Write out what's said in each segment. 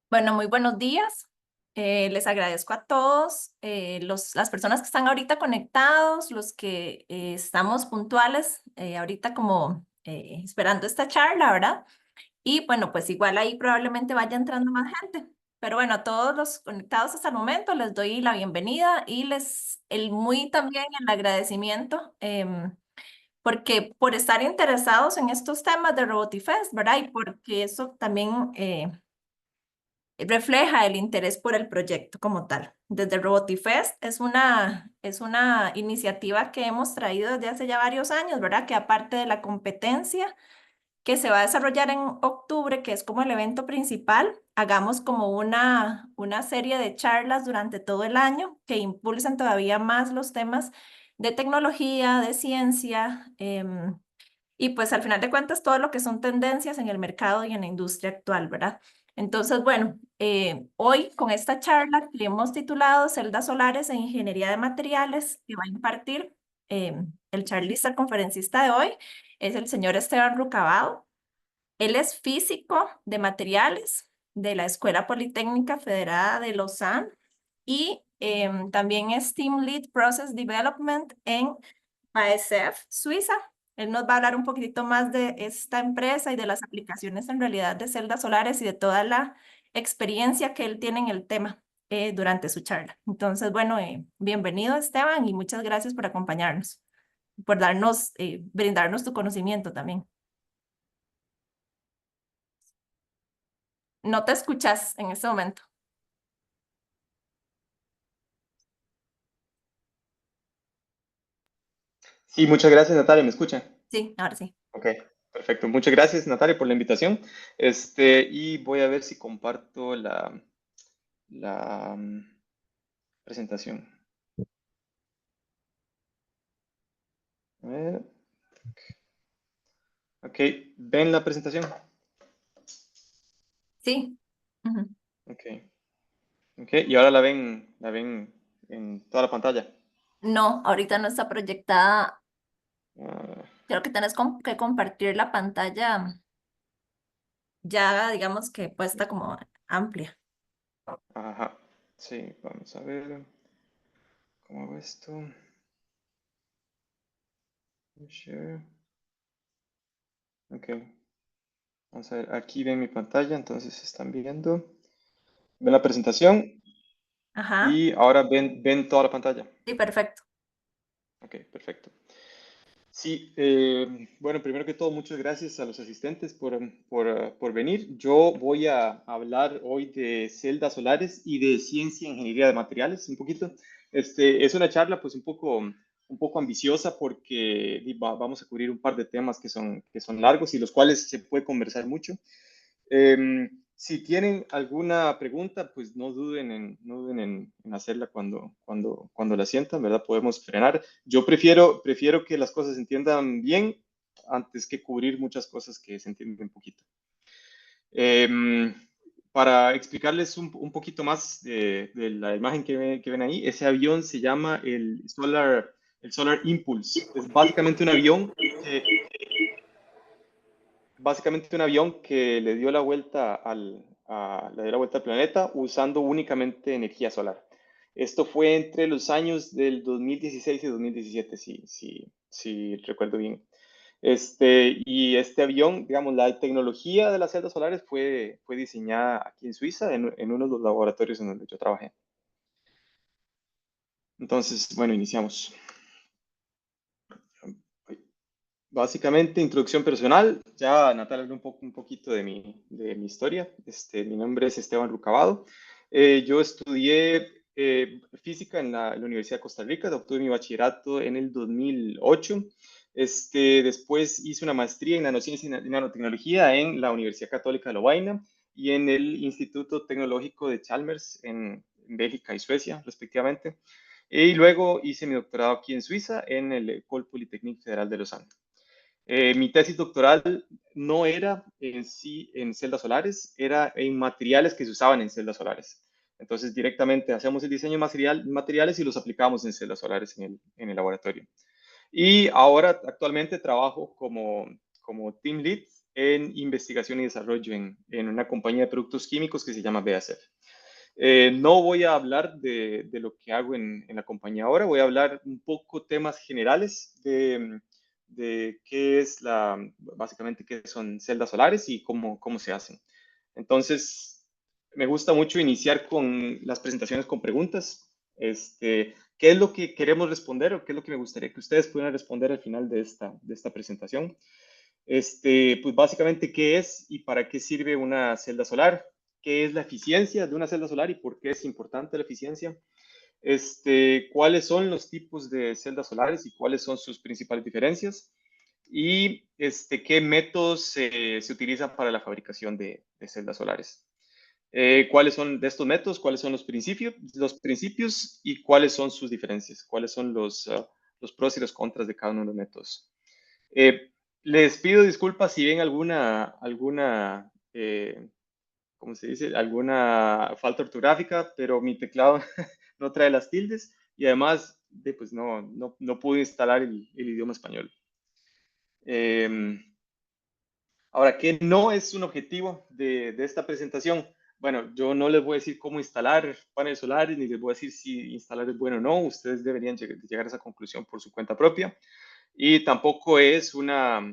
Bueno, muy buenos días. Les agradezco a todos, las personas que están ahorita conectados, los que estamos puntuales, ahorita como esperando esta charla, ¿verdad? Y bueno, pues igual ahí probablemente vaya entrando más gente. Pero bueno, a todos los conectados hasta el momento les doy la bienvenida y el muy también el agradecimiento, porque por estar interesados en estos temas de Robotifest, ¿verdad? Y porque eso también refleja el interés por el proyecto como tal. Desde Robotifest es una iniciativa que hemos traído desde hace ya varios años, ¿verdad? Que aparte de la competencia que se va a desarrollar en octubre, que es como el evento principal, hagamos como una serie de charlas durante todo el año que impulsen todavía más los temas de tecnología, de ciencia, y pues al final de cuentas todo lo que son tendencias en el mercado y en la industria actual, ¿verdad? Entonces, bueno, hoy con esta charla que hemos titulado Celdas Solares e Ingeniería de Materiales, que va a impartir el charlista, el conferencista de hoy, es el señor Esteban Rucabado. Él es físico de materiales de la Escuela Politécnica Federada de Lausanne y también es Team Lead Process Development en ASF, Suiza. Él nos va a hablar un poquitito más de esta empresa y de las aplicaciones en realidad de celdas solares y de toda la experiencia que él tiene en el tema durante su charla. Entonces, bueno, bienvenido Esteban y muchas gracias por acompañarnos, por brindarnos tu conocimiento también. No te escuchas en este momento. Sí, muchas gracias, Natalia. ¿Me escucha? Sí, ahora sí. Ok, perfecto. Muchas gracias, Natalia, por la invitación. Y voy a ver si comparto la presentación. A ver. Ok, ¿ven la presentación? Sí. Ujú. Ok, ok. Y ahora la ven en toda la pantalla. No, ahorita no está proyectada. Ah, Creo que tenés que compartir la pantalla ya, digamos que puesta como amplia. ajá. Sí, vamos a ver cómo hago esto. Share. Ok, vamos a ver. Aquí ven mi pantalla, entonces están viendo. Ven la presentación Ajá. y ahora ven toda la pantalla. Sí, perfecto. Ok, perfecto. Sí, bueno, primero que todo, muchas gracias a los asistentes por venir. Yo voy a hablar hoy de celdas solares y de ciencia e ingeniería de materiales, un poquito. Es una charla pues un poco ambiciosa porque vamos a cubrir un par de temas que son largos y los cuales se puede conversar mucho. Si tienen alguna pregunta, pues no duden en hacerla cuando la sientan, ¿verdad? Podemos frenar. Yo prefiero que las cosas se entiendan bien antes que cubrir muchas cosas que se entienden poquito. Em, para explicarles un poquito más de la imagen que ven ahí, ese avión se llama el Solar Impulse. Es básicamente un avión que le dio la vuelta al planeta usando únicamente energía solar. Esto fue entre los años del 2016 y 2017, si recuerdo bien. Y este avión, digamos, la tecnología de las celdas solares fue diseñada aquí en Suiza, en uno de los laboratorios en donde yo trabajé. Entonces, bueno, iniciamos. Básicamente, introducción personal. Ya Natalia habló un poquito de mi historia. Mi nombre es Esteban Rucabado. Yo estudié física en la Universidad de Costa Rica. Obtuve mi bachillerato en el 2008. Después hice una maestría en nanociencia y nanotecnología en la Universidad Católica de Lovaina y en el Instituto Tecnológico de Chalmers en Bélgica y Suecia, respectivamente. Y luego hice mi doctorado aquí en Suiza en el École Polytechnique Federal de Lausanne. Mi tesis doctoral no era en sí en celdas solares, era en materiales que se usaban en celdas solares. Entonces, directamente hacemos el diseño de materiales y los aplicamos en celdas solares en el laboratorio. Y ahora, actualmente, trabajo como Team Lead en investigación y desarrollo en una compañía de productos químicos que se llama BASF. No voy a hablar de lo que hago en la compañía ahora, voy a hablar un poco temas generales de qué es básicamente qué son celdas solares y cómo se hacen. Entonces, me gusta mucho iniciar con las presentaciones con preguntas. ¿Qué es lo que queremos responder o qué es lo que me gustaría que ustedes pudieran responder al final de esta presentación? Pues básicamente, ¿qué es y para qué sirve una celda solar? ¿Qué es la eficiencia de una celda solar y por qué es importante la eficiencia? ¿Cuáles son los tipos de celdas solares y cuáles son sus principales diferencias? Y qué métodos se utilizan para la fabricación de celdas solares. ¿Cuáles son de estos métodos? ¿Cuáles son los principios y cuáles son sus diferencias? ¿Cuáles son los pros y los contras de cada uno de los métodos? Eh, Les pido disculpas si ven ¿cómo se dice? Alguna falta ortográfica, pero mi teclado no trae las tildes y además pues no pude instalar el idioma español. Eh, Ahora, ¿qué no es un objetivo de esta presentación? Bueno, yo no les voy a decir cómo instalar paneles solares, ni les voy a decir si instalar es bueno o no. Ustedes deberían llegar a esa conclusión por su cuenta propia. Y tampoco es una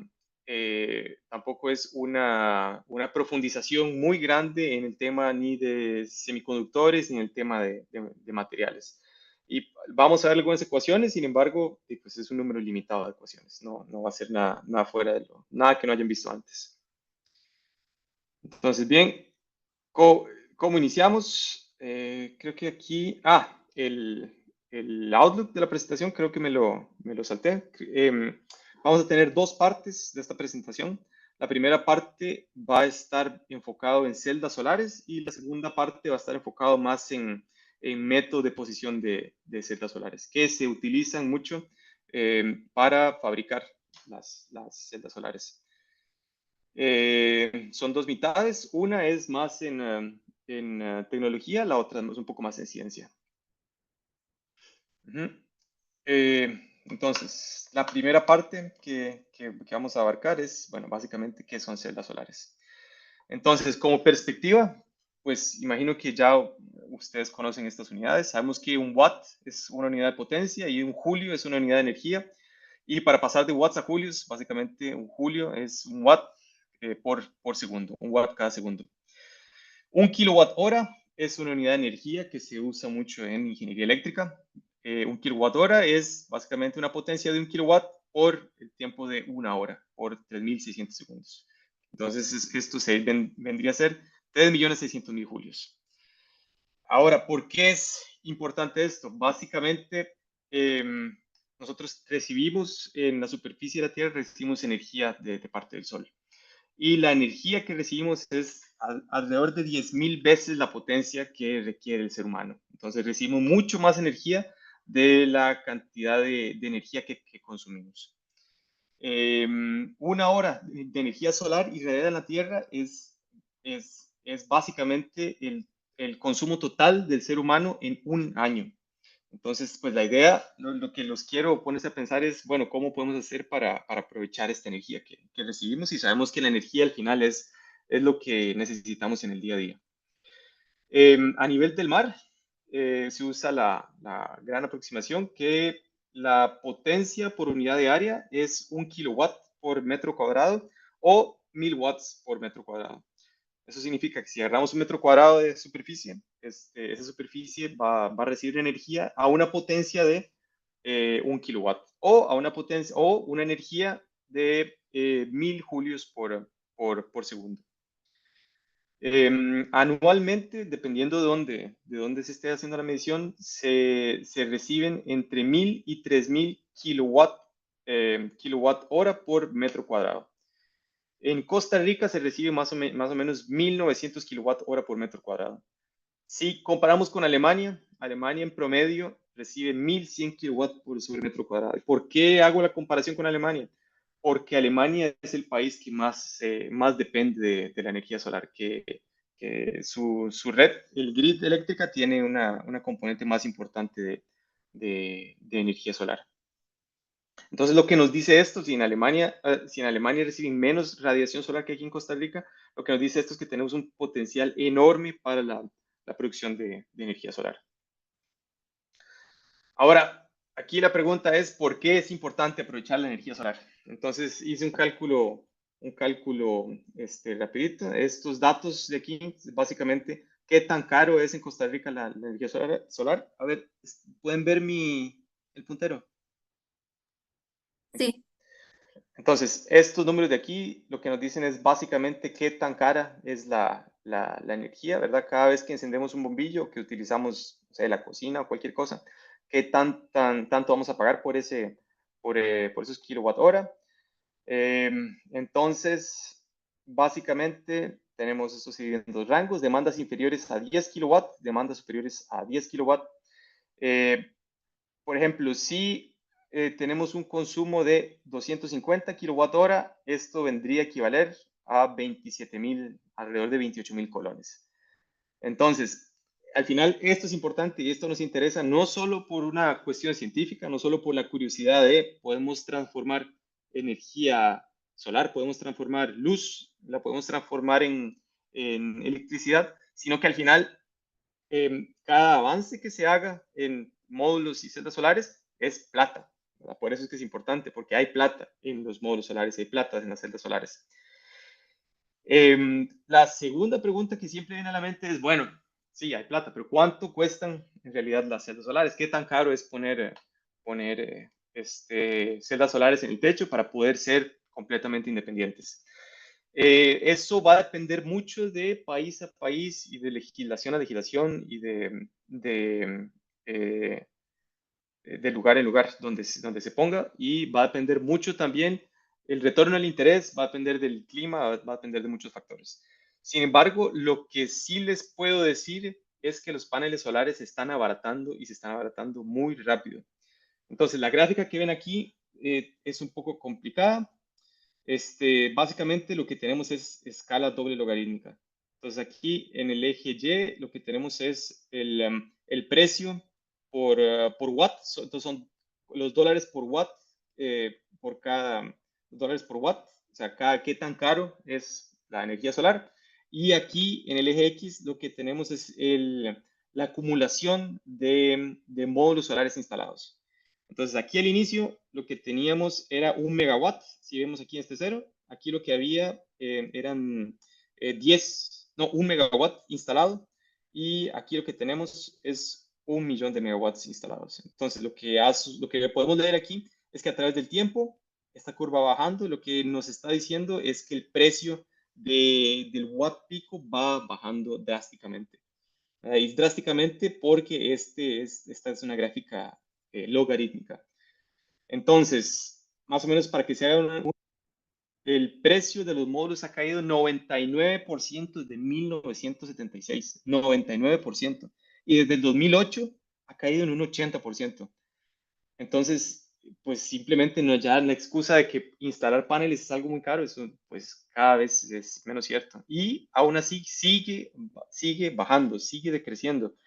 profundización muy grande en el tema ni de semiconductores ni en el tema de materiales. Y vamos a ver algunas ecuaciones, sin embargo, pues es un número limitado de ecuaciones. No va a ser nada fuera nada que no hayan visto antes. Entonces, bien, ¿cómo iniciamos? Creo que aquí, el Outlook de la presentación, creo que me lo salté. Vamos a tener dos partes de esta presentación. La primera parte va a estar enfocado en celdas solares y la segunda parte va a estar enfocado más en métodos de posición de celdas solares, que se utilizan mucho para fabricar las celdas solares. Son dos mitades, una es más en tecnología, la otra es un poco más en ciencia. Ujú. Entonces, la primera parte que vamos a abarcar es, bueno, básicamente, ¿qué son celdas solares? Entonces, como perspectiva, pues imagino que ya ustedes conocen estas unidades. Sabemos que un watt es una unidad de potencia y un julio es una unidad de energía. Y para pasar de watts a julios, básicamente un julio es un watt por segundo, un watt cada segundo. Un kilowatt hora es una unidad de energía que se usa mucho en ingeniería eléctrica. Un kilowatt hora es básicamente una potencia de un kilowatt por el tiempo de una hora, por 3.600 segundos. Entonces, esto vendría a ser 3.600.000 julios. Ahora, ¿por qué es importante esto? Básicamente, eh, nosotros recibimos en la superficie de la Tierra, recibimos energía de parte del Sol. Y la energía que recibimos es alrededor de 10.000 veces la potencia que requiere el ser humano. Entonces, recibimos mucho más energía de la cantidad de energía que consumimos. Una hora de energía solar irradiada en la Tierra es básicamente el consumo total del ser humano en un año. Entonces, pues la idea, lo que los quiero ponerse a pensar es, bueno, ¿cómo podemos hacer para aprovechar esta energía que recibimos? Y sabemos que la energía al final es lo que necesitamos en el día a día. A nivel del mar, se usa la gran aproximación que la potencia por unidad de área es 1 kilowatt por metro cuadrado o 1.000 watts por metro cuadrado. Eso significa que si agarramos un metro cuadrado de superficie, esa superficie va a recibir energía a una potencia de 1 kilowatt o a una potencia o una energía de 1.000 julios por segundo. Anualmente, dependiendo de dónde se esté haciendo la medición, se reciben entre 1.000 y 3.000 kilowatt hora por metro cuadrado. En Costa Rica se recibe más o menos 1.900 kilowatt hora por metro cuadrado. Si comparamos con Alemania, Alemania en promedio recibe 1.100 kilowatt por sobre metro cuadrado. ¿Por qué hago la comparación con Alemania? Porque Alemania es el país que más depende de la energía solar, que su red, el grid eléctrica, tiene una componente más importante de energía solar. Entonces, lo que nos dice esto, si en Alemania reciben menos radiación solar que aquí en Costa Rica, lo que nos dice esto es que tenemos un potencial enorme para la producción de energía solar. Ahora, aquí la pregunta es, ¿por qué es importante aprovechar la energía solar? Entonces, hice un cálculo rapidito. Estos datos de aquí, básicamente, ¿qué tan caro es en Costa Rica la energía solar? A ver, ¿pueden ver el puntero? Sí, Entonces, estos números de aquí lo que nos dicen es básicamente qué tan cara es la energía, ¿verdad? Cada vez que encendemos un bombillo, que utilizamos, o sea, la cocina o cualquier cosa, qué tanto vamos a pagar por esos kilowatt hora. Entonces, básicamente tenemos estos siguientes rangos: demandas inferiores a 10 kilowatt, demandas superiores a 10 kilowatt. Eh, por ejemplo, si tenemos un consumo de 250 kilowatt hora, esto vendría a equivaler a 27,000, alrededor de 28,000 colones. Entonces, al final, esto es importante y esto nos interesa no solo por una cuestión científica, no solo por la curiosidad de podemos transformar energía solar, podemos transformar luz, la podemos transformar en electricidad, sino que al final cada avance que se haga en módulos y celdas solares es plata, ¿verdad? Por eso es que es importante, porque hay plata en los módulos solares, hay plata en las celdas solares. La segunda pregunta que siempre viene a la mente es, bueno, sí, hay plata, pero ¿cuánto cuestan en realidad las celdas solares? ¿Qué tan caro es poner celdas solares en el techo para poder ser completamente independientes? Eso va a depender mucho de país a país y de legislación a legislación y eh, de lugar en lugar donde se ponga, y va a depender mucho también el retorno al interés, va a depender del clima, va a depender de muchos factores. Sin embargo, lo que sí les puedo decir es que los paneles solares se están abaratando y se están abaratando muy rápido. Entonces, la gráfica que ven aquí es un poco complicada. Básicamente lo que tenemos es escala doble logarítmica. Entonces aquí en el eje Y lo que tenemos es el precio por watt. Entonces son los dólares por watt, por cada dólares por watt. O sea, qué tan caro es la energía solar. Y aquí en el eje X lo que tenemos es la acumulación de módulos solares instalados. Entonces, aquí al inicio lo que teníamos era 1 megawatt. Si vemos aquí este cero, aquí lo que había eran 10, no, 1 megawatt instalado. Y aquí lo que tenemos es 1 millón de megawatts instalados. Entonces, lo que podemos leer aquí es que a través del tiempo, esta curva bajando, lo que nos está diciendo es que el precio del watt pico va bajando drásticamente. Es drásticamente porque esta es una gráfica logarítmica. Entonces, más o menos para que se haga el precio de los módulos ha caído 99% desde 1976, 99%. Y desde el 2008 ha caído en un 80%. Entonces, pues simplemente no, ya la excusa de que instalar paneles es algo muy caro, eso pues cada vez es menos cierto. Y aún así sigue bajando, sigue decreciendo.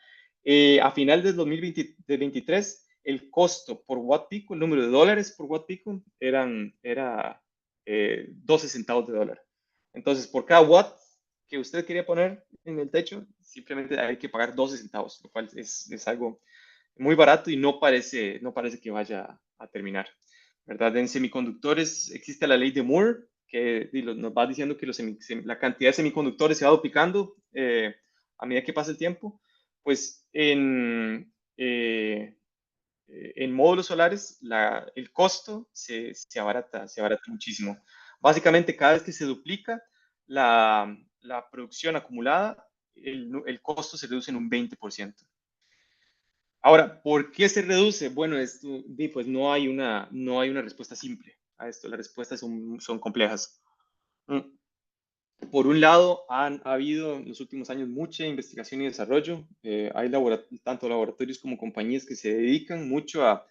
A final del 2023, el costo por watt pico, el número de dólares por watt pico, era 12 centavos de dólar. Entonces, por cada watt que usted quería poner en el techo, simplemente hay que pagar 12 centavos, lo cual es algo muy barato y no parece que vaya a terminar, ¿verdad? En semiconductores existe la ley de Moore, que nos va diciendo que la cantidad de semiconductores se va duplicando a medida que pasa el tiempo. Pues en módulos solares el costo se abarata muchísimo. Básicamente, cada vez que se duplica la producción acumulada, el costo se reduce en un 20%. Ahora, ¿por qué se reduce? Bueno, pues no hay una respuesta simple a esto. Las respuestas son complejas. Mm. Por un lado, ha habido en los últimos años mucha investigación y desarrollo. Hay tanto laboratorios como compañías que se dedican mucho a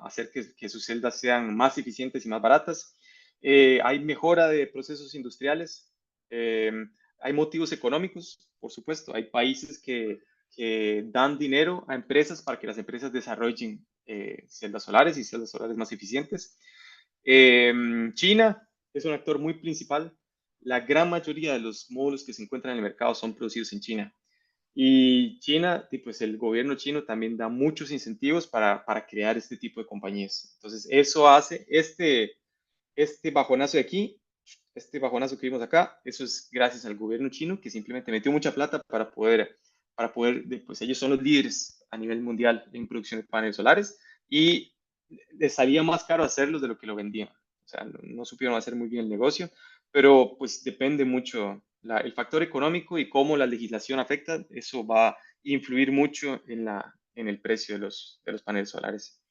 hacer que sus celdas sean más eficientes y más baratas. Hay mejora de procesos industriales. Eh, Hay motivos económicos, por supuesto. Hay países que dan dinero a empresas para que las empresas desarrollen celdas solares y celdas solares más eficientes. China es un actor muy principal. La gran mayoría de los módulos que se encuentran en el mercado son producidos en China. Y China, pues el gobierno chino también da muchos incentivos para crear este tipo de compañías. Entonces, eso hace este bajonazo de aquí, este bajonazo que vimos acá, eso es gracias al gobierno chino que simplemente metió mucha plata pues ellos son los líderes a nivel mundial en producción de paneles solares y les salía más caro hacerlos de lo que lo vendían. O sea, no supieron hacer muy bien el negocio, pero pues depende mucho el factor económico y cómo la legislación afecta, eso va a influir mucho en el precio de los paneles solares.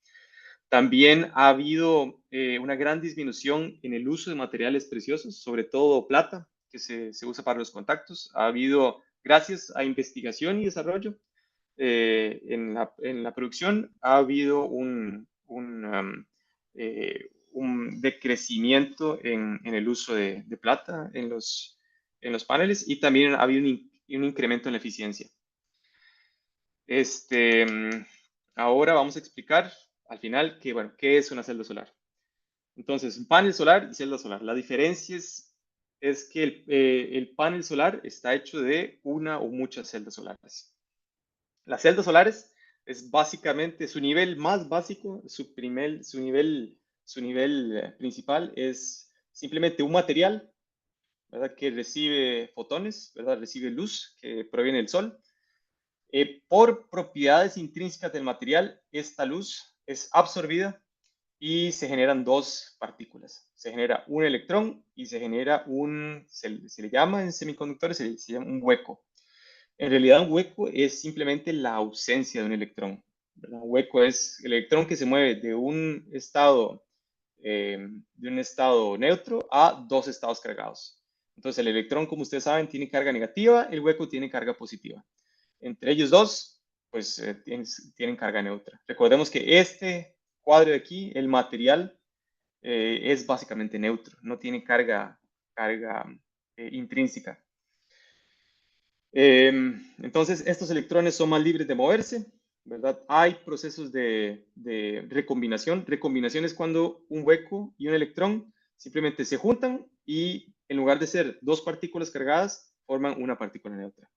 También ha habido una gran disminución en el uso de materiales preciosos, sobre todo plata, que se usa para los contactos. Ha habido, gracias a investigación y desarrollo en la producción, ha habido un decrecimiento en el uso de plata en los paneles y también ha habido un incremento en la eficiencia. Este, ahora vamos a explicar al final qué es una celda solar. Entonces, un panel solar y celda solar. La diferencia es que el panel solar está hecho de una o muchas celdas solares. Las celdas solares es básicamente su nivel más básico, su nivel principal es simplemente un material, ¿verdad? Que recibe fotones, ¿verdad? Recibe luz que proviene del sol. Por propiedades intrínsecas del material, esta luz es absorbida y se generan dos partículas. Se genera un electrón y se genera se le llama en semiconductores, se llama un hueco. En realidad, un hueco es simplemente la ausencia de un electrón. ¿Verdad? Un hueco es el electrón que se mueve de un estado neutro a dos estados cargados. Entonces, el electrón, como ustedes saben, tiene carga negativa, el hueco tiene carga positiva. Entre ellos dos, pues tienen carga neutra. Recordemos que este cuadro de aquí, el material, es básicamente neutro, no tiene carga intrínseca. Entonces, estos electrones son más libres de moverse, ¿verdad? Hay procesos de recombinación. Recombinación es cuando un hueco y un electrón simplemente se juntan y en lugar de ser dos partículas cargadas, forman una partícula neutra.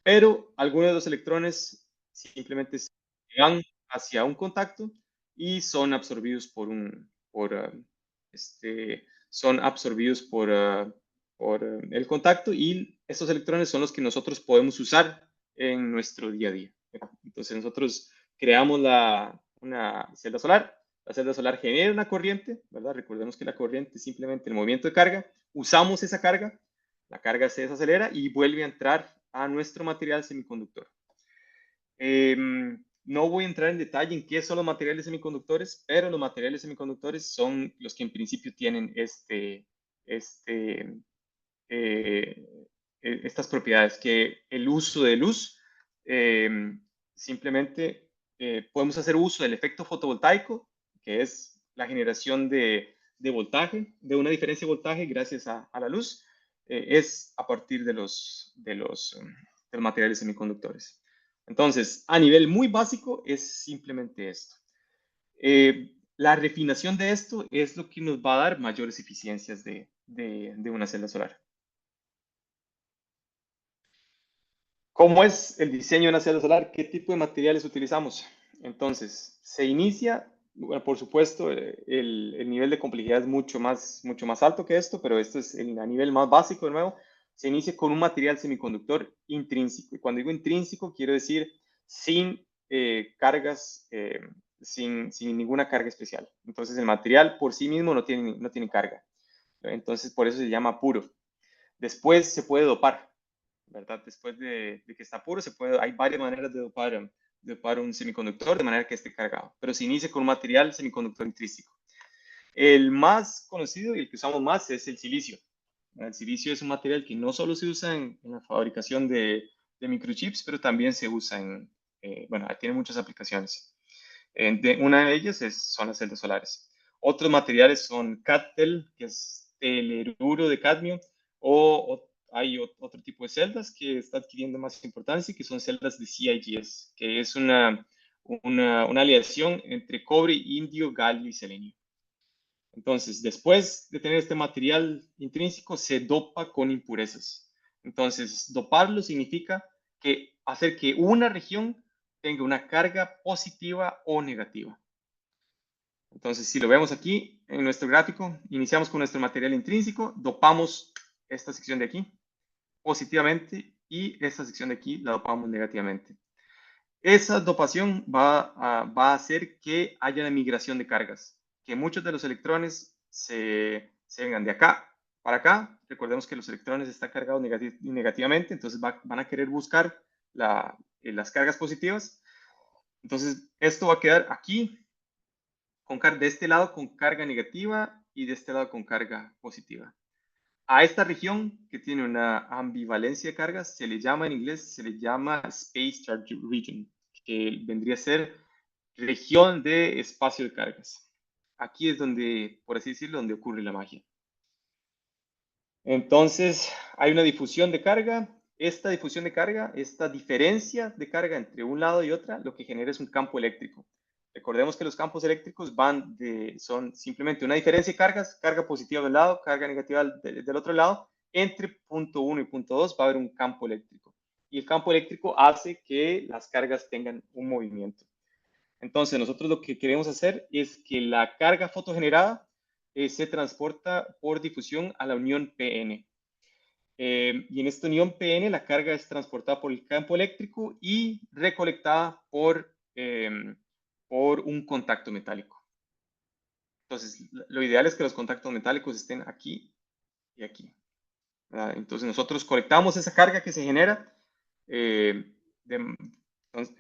Pero algunos de los electrones simplemente se van hacia un contacto y son absorbidos son absorbidos por el contacto y estos electrones son los que nosotros podemos usar en nuestro día a día. Entonces nosotros creamos una celda solar, la celda solar genera una corriente, ¿verdad? Recordemos que la corriente es simplemente el movimiento de carga, usamos esa carga, la carga se desacelera y vuelve a entrar a nuestro material semiconductor. No voy a entrar en detalle en qué son los materiales semiconductores, pero los materiales semiconductores son los que en principio tienen estas propiedades, que el uso de luz, simplemente podemos hacer uso del efecto fotovoltaico, que es la generación de voltaje, de una diferencia de voltaje gracias a la luz, es a partir de los materiales semiconductores. Entonces, a nivel muy básico, es simplemente esto. La refinación de esto es lo que nos va a dar mayores eficiencias de una celda solar. ¿Cómo es el diseño de una celda solar? ¿Qué tipo de materiales utilizamos? Entonces, se inicia, bueno, por supuesto, el nivel de complejidad es mucho más alto que esto, pero esto es a nivel más básico, de nuevo. Se inicia con un material semiconductor intrínseco. Y cuando digo intrínseco, quiero decir sin cargas, sin ninguna carga especial. Entonces, el material por sí mismo no tiene carga. Entonces, por eso se llama puro. Después se puede dopar, ¿verdad? Después de que está puro, hay varias maneras de dopar un semiconductor de manera que esté cargado, pero se inicia con un material semiconductor intrínseco. El más conocido y el que usamos más es el silicio. El silicio es un material que no solo se usa en la fabricación de microchips, pero también se usa tiene muchas aplicaciones. Una de ellas son las celdas solares. Otros materiales son CadTel, que es teleruro de cadmio, o hay otro tipo de celdas que está adquiriendo más importancia, que son celdas de CIGS, que es una aleación entre cobre, indio, galio y selenio. Entonces, después de tener este material intrínseco, se dopa con impurezas. Entonces, doparlo significa hacer que una región tenga una carga positiva o negativa. Entonces, si lo vemos aquí en nuestro gráfico, iniciamos con nuestro material intrínseco, dopamos esta sección de aquí positivamente y esta sección de aquí la dopamos negativamente. Esa dopación va a hacer que haya una migración de cargas, que muchos de los electrones se vengan de acá para acá. Recordemos que los electrones están cargados negativamente, entonces van a querer buscar las cargas positivas. Entonces, esto va a quedar aquí, de este lado con carga negativa y de este lado con carga positiva. A esta región que tiene una ambivalencia de cargas se le llama en inglés, se le llama Space Charge Region, que vendría a ser región de espacio de cargas. Aquí es donde, por así decirlo, donde ocurre la magia. Entonces, hay una difusión de carga. Esta difusión de carga, esta diferencia de carga entre un lado y otra, lo que genera es un campo eléctrico. Recordemos que los campos eléctricos son simplemente una diferencia de cargas, carga positiva de un lado, carga negativa del otro lado. Entre punto 1 y punto 2 va a haber un campo eléctrico. Y el campo eléctrico hace que las cargas tengan un movimiento. Entonces, nosotros lo que queremos hacer es que la carga fotogenerada se transporta por difusión a la unión PN. Y en esta unión PN la carga es transportada por el campo eléctrico y recolectada por un contacto metálico. Entonces, lo ideal es que los contactos metálicos estén aquí y aquí, ¿verdad? Entonces, nosotros colectamos esa carga que se genera. Entonces,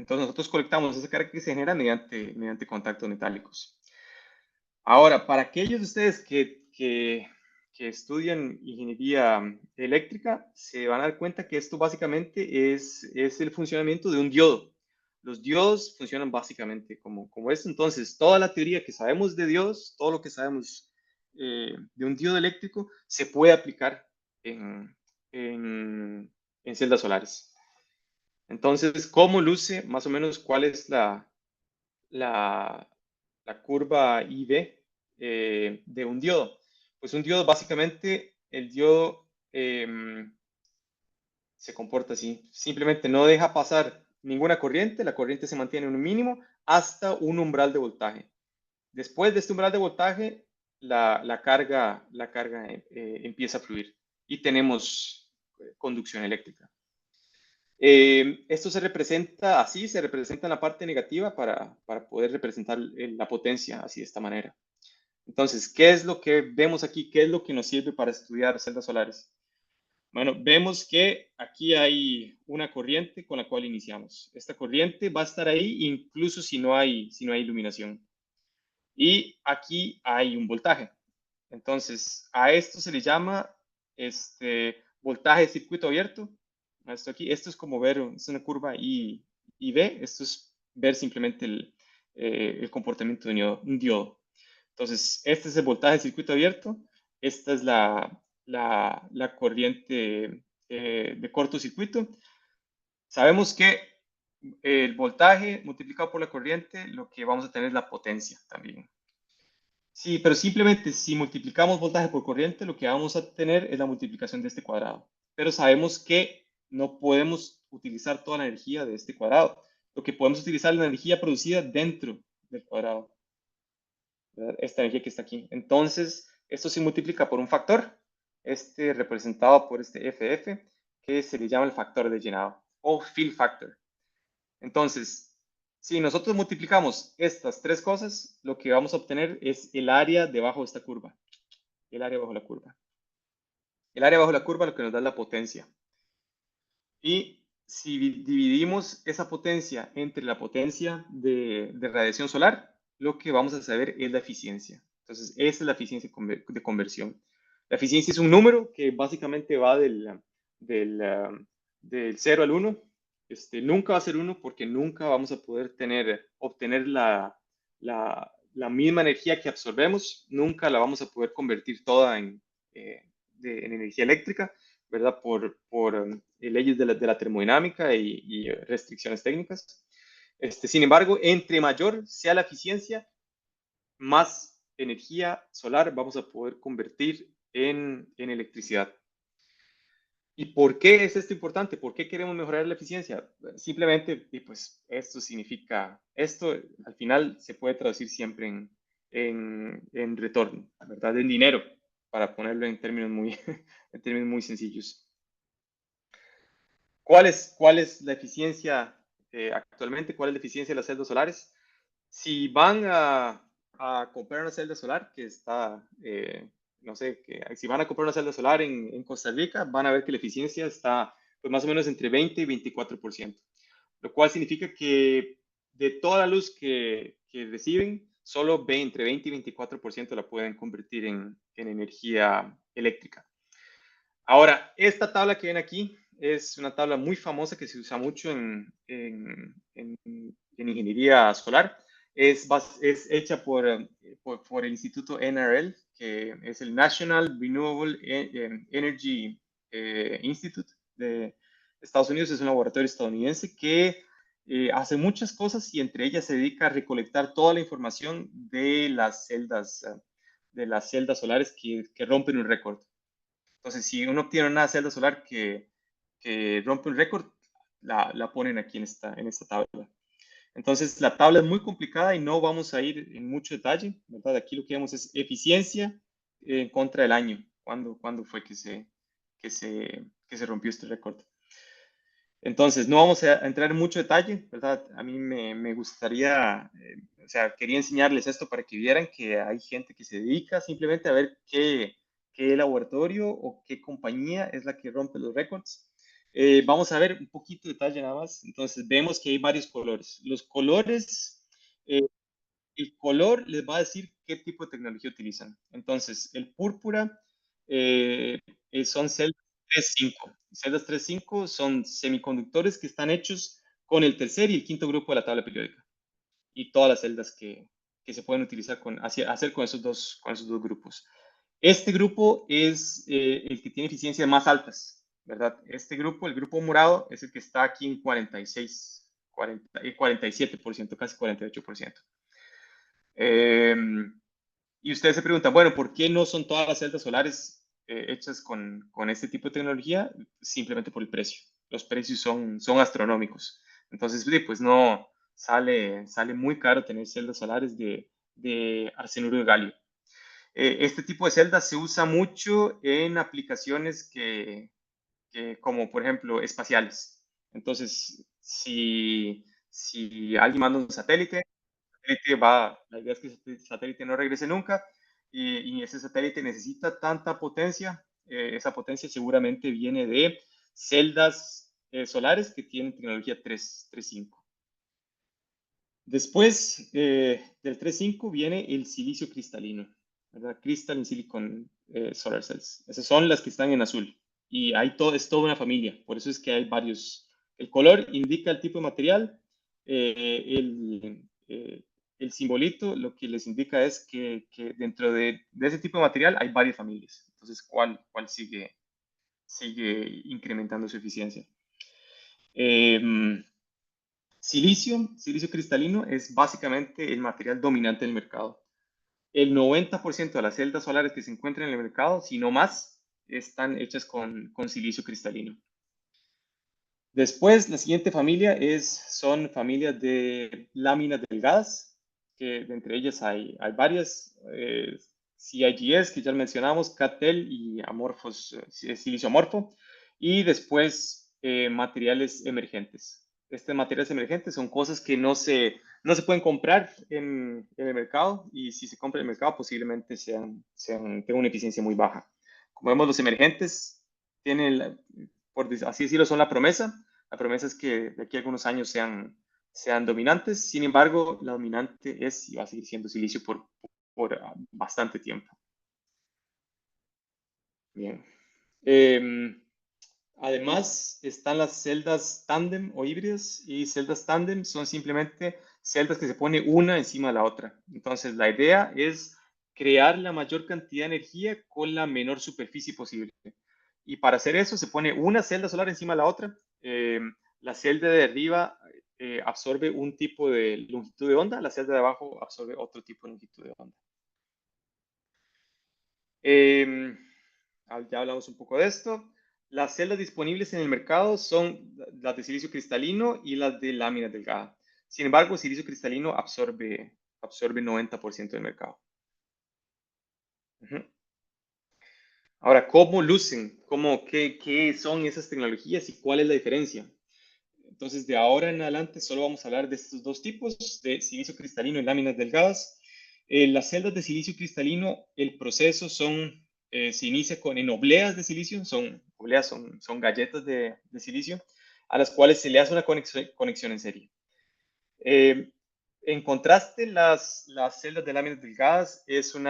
nosotros colectamos esa carga que se genera mediante contactos metálicos. Ahora, para aquellos de ustedes que estudian ingeniería eléctrica, se van a dar cuenta que esto básicamente es el funcionamiento de un diodo. Los diodos funcionan básicamente como esto. Entonces, toda la teoría que sabemos de diodos, todo lo que sabemos de un diodo eléctrico, se puede aplicar en celdas solares. Entonces, ¿cómo luce más o menos cuál es la curva IV de un diodo? Pues un diodo, básicamente, el diodo se comporta así. Simplemente no deja pasar ninguna corriente, la corriente se mantiene en un mínimo hasta un umbral de voltaje. Después de este umbral de voltaje, la carga empieza a fluir y tenemos conducción eléctrica. Esto se representa así, se representa en la parte negativa para poder representar la potencia así de esta manera. Entonces, ¿qué es lo que vemos aquí? ¿Qué es lo que nos sirve para estudiar celdas solares? Bueno, vemos que aquí hay una corriente con la cual iniciamos. Esta corriente va a estar ahí incluso si no hay iluminación. Y aquí hay un voltaje. Entonces, a esto se le llama voltaje de circuito abierto. Esto es como ver, es una curva I y B. Esto es ver simplemente el comportamiento de un diodo. Entonces, este es el voltaje de circuito abierto. Esta es la corriente de cortocircuito. Sabemos que el voltaje multiplicado por la corriente, lo que vamos a tener es la potencia también. Sí, pero simplemente si multiplicamos voltaje por corriente, lo que vamos a tener es la multiplicación de este cuadrado. Pero sabemos que no podemos utilizar toda la energía de este cuadrado. Lo que podemos utilizar es la energía producida dentro del cuadrado, ¿verdad? Esta energía que está aquí. Entonces, esto se multiplica por un factor, representado por este FF, que se le llama el factor de llenado o fill factor. Entonces, si nosotros multiplicamos estas tres cosas, lo que vamos a obtener es el área debajo de esta curva. El área bajo la curva. El área bajo la curva lo que nos da es la potencia. Y si dividimos esa potencia entre la potencia de radiación solar, lo que vamos a saber es la eficiencia. Entonces, esa es la eficiencia de conversión. La eficiencia es un número que básicamente va del 0 al 1. Nunca va a ser 1 porque nunca vamos a poder obtener la misma energía que absorbemos. Nunca la vamos a poder convertir toda en energía eléctrica, ¿verdad? Por leyes de la termodinámica y restricciones técnicas. Sin embargo, entre mayor sea la eficiencia, más energía solar vamos a poder convertir en electricidad. ¿Y por qué es esto importante? ¿Por qué queremos mejorar la eficiencia? Simplemente, y pues esto significa, esto al final se puede traducir siempre en retorno, ¿verdad? En dinero, para ponerlo en términos muy, en términos muy sencillos. ¿Cuál es la eficiencia actualmente? ¿Cuál es la eficiencia de las celdas solares? Si van a comprar una celda solar que está, no sé, si van a comprar una celda solar en Costa Rica, van a ver que la eficiencia está pues, más o menos entre 20 y 24%, lo cual significa que de toda la luz que reciben, solo entre 20 y 24% la pueden convertir en energía eléctrica. Ahora, esta tabla que ven aquí es una tabla muy famosa que se usa mucho en ingeniería solar. Es hecha por el Instituto NRL, que es el National Renewable Energy Institute de Estados Unidos. Es un laboratorio estadounidense que hace muchas cosas y entre ellas se dedica a recolectar toda la información de las celdas solares que rompen un récord. Entonces, si uno obtiene una celda solar que rompe un récord, la ponen aquí en esta tabla. Entonces, la tabla es muy complicada y no vamos a ir en mucho detalle, ¿verdad? Aquí lo que vemos es eficiencia en contra del año. ¿Cuándo fue que se rompió este récord? Entonces, no vamos a entrar en mucho detalle, ¿verdad? A mí me gustaría, o sea, quería enseñarles esto para que vieran que hay gente que se dedica simplemente a ver qué laboratorio o qué compañía es la que rompe los récords. Vamos a ver un poquito de detalle nada más. Entonces, vemos que hay varios colores. Los colores, eh, el color les va a decir qué tipo de tecnología utilizan. Entonces, el púrpura eh, son celdas 3,5. Celdas 3,5 son semiconductores que están hechos con el tercer y el quinto grupo de la tabla periódica y todas las celdas que se pueden utilizar hacer con esos dos grupos. Este grupo es el que tiene eficiencias más altas, ¿verdad? Este grupo, el grupo morado, es el que está aquí en 46, 47%, casi 48%. Eh, y ustedes se preguntan, bueno, ¿por qué no son todas las celdas solares hechas con este tipo de tecnología? Simplemente por el precio. Los precios son astronómicos. Entonces, pues no, sale muy caro tener celdas solares de arsenuro de galio. Este tipo de celdas se usa mucho en aplicaciones como por ejemplo espaciales. Entonces, si alguien manda un satélite la idea es que ese satélite no regrese nunca y ese satélite necesita tanta potencia. Esa potencia seguramente viene de celdas solares que tienen tecnología 3.5. Después del 3.5 viene el silicio cristalino, ¿verdad? Crystalline Silicon Solar Cells. Esas son las que están en azul. Y es toda una familia. Por eso es que hay varios. El color indica el tipo de material. El simbolito lo que les indica es que dentro de ese tipo de material hay varias familias. Entonces, ¿cuál sigue incrementando su eficiencia? Silicio cristalino es básicamente el material dominante del mercado. El 90% de las celdas solares que se encuentran en el mercado, si no más, están hechas con silicio cristalino. Después, la siguiente familia son familias de láminas delgadas, que entre ellas hay varias, CIGS, que ya mencionamos, CATL y amorfos, silicio amorfo, y después materiales emergentes. Estos materiales emergentes son cosas que no se pueden comprar en el mercado, y si se compra en el mercado posiblemente tengan una eficiencia muy baja. Como vemos, los emergentes tienen, por así decirlo, son la promesa. La promesa es que de aquí a algunos años sean dominantes. Sin embargo, la dominante es y va a seguir siendo silicio por bastante tiempo. Bien. Además, están las celdas tándem o híbridas, y celdas tándem son simplemente celdas que se pone una encima de la otra. Entonces, la idea es crear la mayor cantidad de energía con la menor superficie posible. Y para hacer eso se pone una celda solar encima de la otra. La celda de arriba absorbe un tipo de longitud de onda, la celda de abajo absorbe otro tipo de longitud de onda. Ya hablamos un poco de esto. Las celdas disponibles en el mercado son las de silicio cristalino y las de lámina delgada. Sin embargo, el silicio cristalino absorbe 90% del mercado. Ahora, ¿cómo lucen? ¿Qué son esas tecnologías y cuál es la diferencia? Entonces, de ahora en adelante, solo vamos a hablar de estos dos tipos, de silicio cristalino y láminas delgadas. Las celdas de silicio cristalino, el proceso se inicia en obleas de silicio, obleas son galletas de silicio, a las cuales se le hace una conexión en serie. En contraste, las celdas de láminas delgadas es un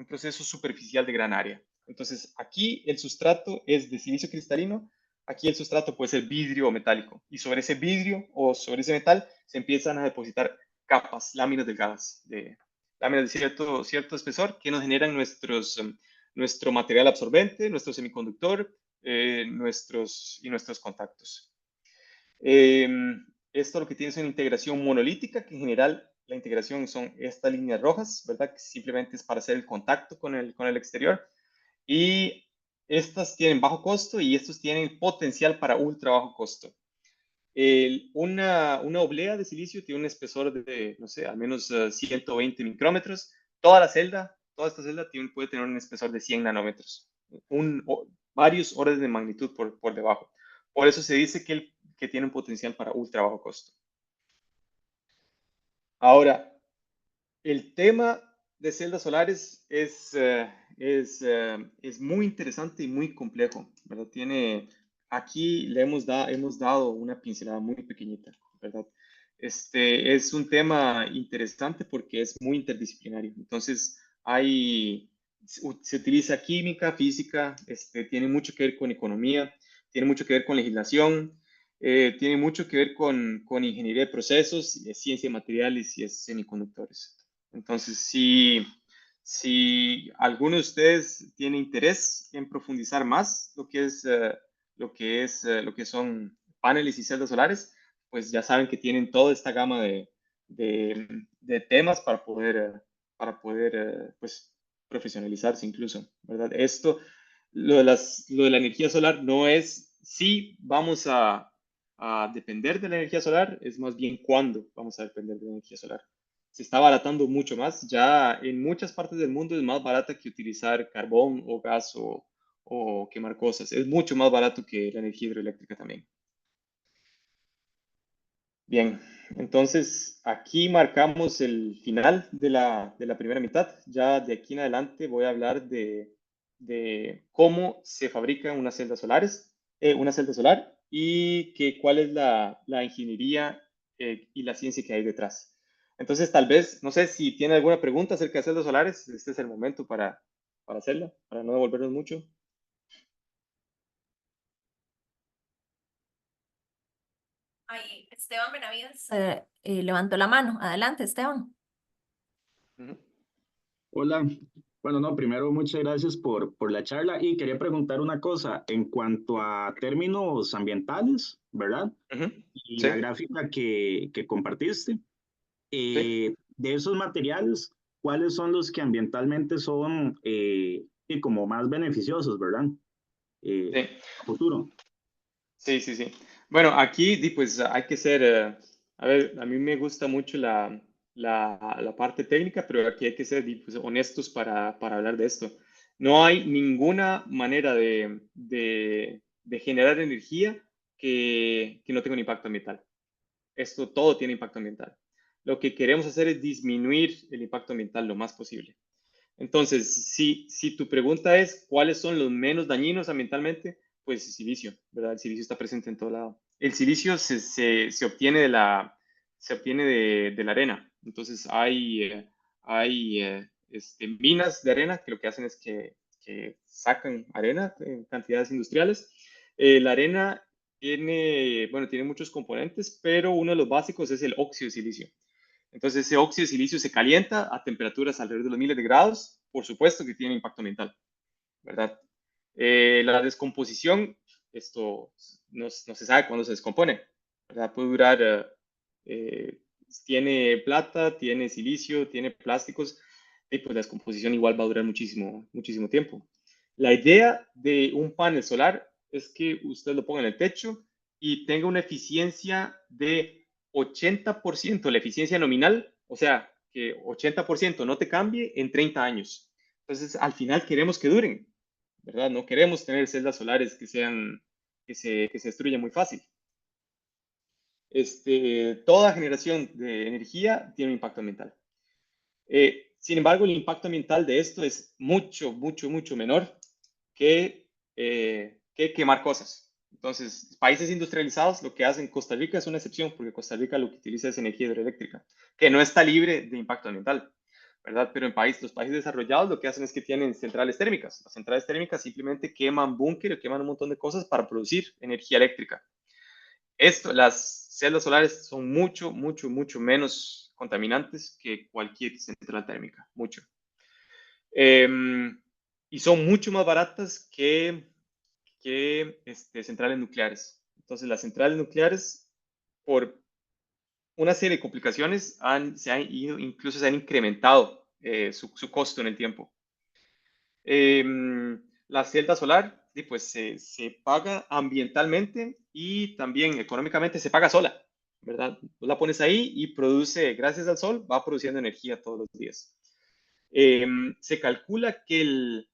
proceso superficial de gran área. Entonces, aquí el sustrato es de silicio cristalino, aquí el sustrato puede ser vidrio o metálico, y sobre ese vidrio o sobre ese metal se empiezan a depositar capas, láminas delgadas, láminas de cierto espesor que nos generan nuestro material absorbente, nuestro semiconductor, nuestros contactos. Eh, Esto lo que tiene es una integración monolítica, que en general la integración son estas líneas rojas, ¿verdad? Que simplemente es para hacer el contacto con el exterior. Y estas tienen bajo costo y estos tienen potencial para ultra bajo costo. Una oblea de silicio tiene un espesor de, no sé, al menos 120 micrómetros. Toda esta celda puede tener un espesor de 100 nanómetros, varios órdenes de magnitud por debajo. Por eso se dice que tiene un potencial para ultra bajo costo. Ahora, el tema de celdas solares es muy interesante y muy complejo, ¿verdad? Aquí hemos dado una pincelada muy pequeñita, ¿verdad? Es un tema interesante porque es muy interdisciplinario. Entonces, se utiliza química, física, tiene mucho que ver con economía, tiene mucho que ver con legislación, tiene mucho que ver con ingeniería de procesos, ciencia de materiales y semiconductores. Entonces, si alguno de ustedes tiene interés en profundizar más lo que son paneles y celdas solares, pues ya saben que tienen toda esta gama de temas para poder pues, profesionalizarse incluso, ¿verdad? Lo de la energía solar no es si vamos a depender de la energía solar, es más bien cuándo vamos a depender de la energía solar. Se está abaratando mucho más. Ya en muchas partes del mundo es más barata que utilizar carbón o gas o quemar cosas. Es mucho más barato que la energía hidroeléctrica también. Bien, entonces aquí marcamos el final de la primera mitad. Ya de aquí en adelante voy a hablar de cómo se fabrican una celda solar y cuál es la ingeniería y la ciencia que hay detrás. Entonces, tal vez, no sé si tiene alguna pregunta acerca de celdas solares, este es el momento para hacerla, para no devolvernos mucho. Ay, Esteban Benavides levantó la mano. Adelante, Esteban. Ujú, Hola, bueno, no, primero muchas gracias por la charla y quería preguntar una cosa en cuanto a términos ambientales, ¿verdad? ujú. Y Sí, la gráfica que compartiste, sí, de esos materiales, ¿cuáles son los que ambientalmente son y como más beneficiosos, ¿verdad? sí. A futuro. Sí, sí, sí. Bueno, aquí pues hay que a ver, a mí me gusta mucho la parte técnica, pero aquí hay que ser pues, honestos para hablar de esto. No hay ninguna manera de generar energía que no tenga un impacto ambiental. Esto todo tiene impacto ambiental. Lo que queremos hacer es disminuir el impacto ambiental lo más posible. Entonces, si tu pregunta es cuáles son los menos dañinos ambientalmente, pues el silicio, ¿verdad? El silicio está presente en todo lado. El silicio se obtiene de la arena. Entonces, hay minas de arena que lo que hacen es que sacan arena en cantidades industriales. La arena tiene muchos componentes, pero uno de los básicos es el óxido de silicio. Entonces, ese óxido de silicio se calienta a temperaturas alrededor de los miles de grados, por supuesto que tiene impacto ambiental, ¿verdad? La descomposición, esto no se sabe cuándo se descompone, ¿verdad? Puede durar tiene plata, tiene silicio, tiene plásticos, y pues la descomposición igual va a durar muchísimo, muchísimo tiempo. La idea de un panel solar es que usted lo ponga en el techo y tenga una eficiencia de 80%, la eficiencia nominal, o sea, que 80% no te cambie en 30 años. Entonces, al final queremos que duren, ¿verdad? No queremos tener celdas solares que se destruyan muy fácil. Toda generación de energía tiene un impacto ambiental. Sin embargo, el impacto ambiental de esto es mucho, mucho, mucho menor que quemar cosas. Entonces, países industrializados, lo que hacen, Costa Rica es una excepción, porque Costa Rica lo que utiliza es energía hidroeléctrica, que no está libre de impacto ambiental, ¿verdad? Pero en los países desarrollados lo que hacen es que tienen centrales térmicas. Las centrales térmicas simplemente queman búnker o queman un montón de cosas para producir energía eléctrica. Las celdas solares son mucho, mucho, mucho menos contaminantes que cualquier central térmica, mucho. Y son mucho más baratas que centrales nucleares. Entonces, las centrales nucleares, por una serie de complicaciones, incluso se han incrementado su costo en el tiempo. La celda solar, pues se paga ambientalmente y también económicamente se paga sola, ¿verdad? Tú la pones ahí y produce, gracias al sol, va produciendo energía todos los días. Se calcula que el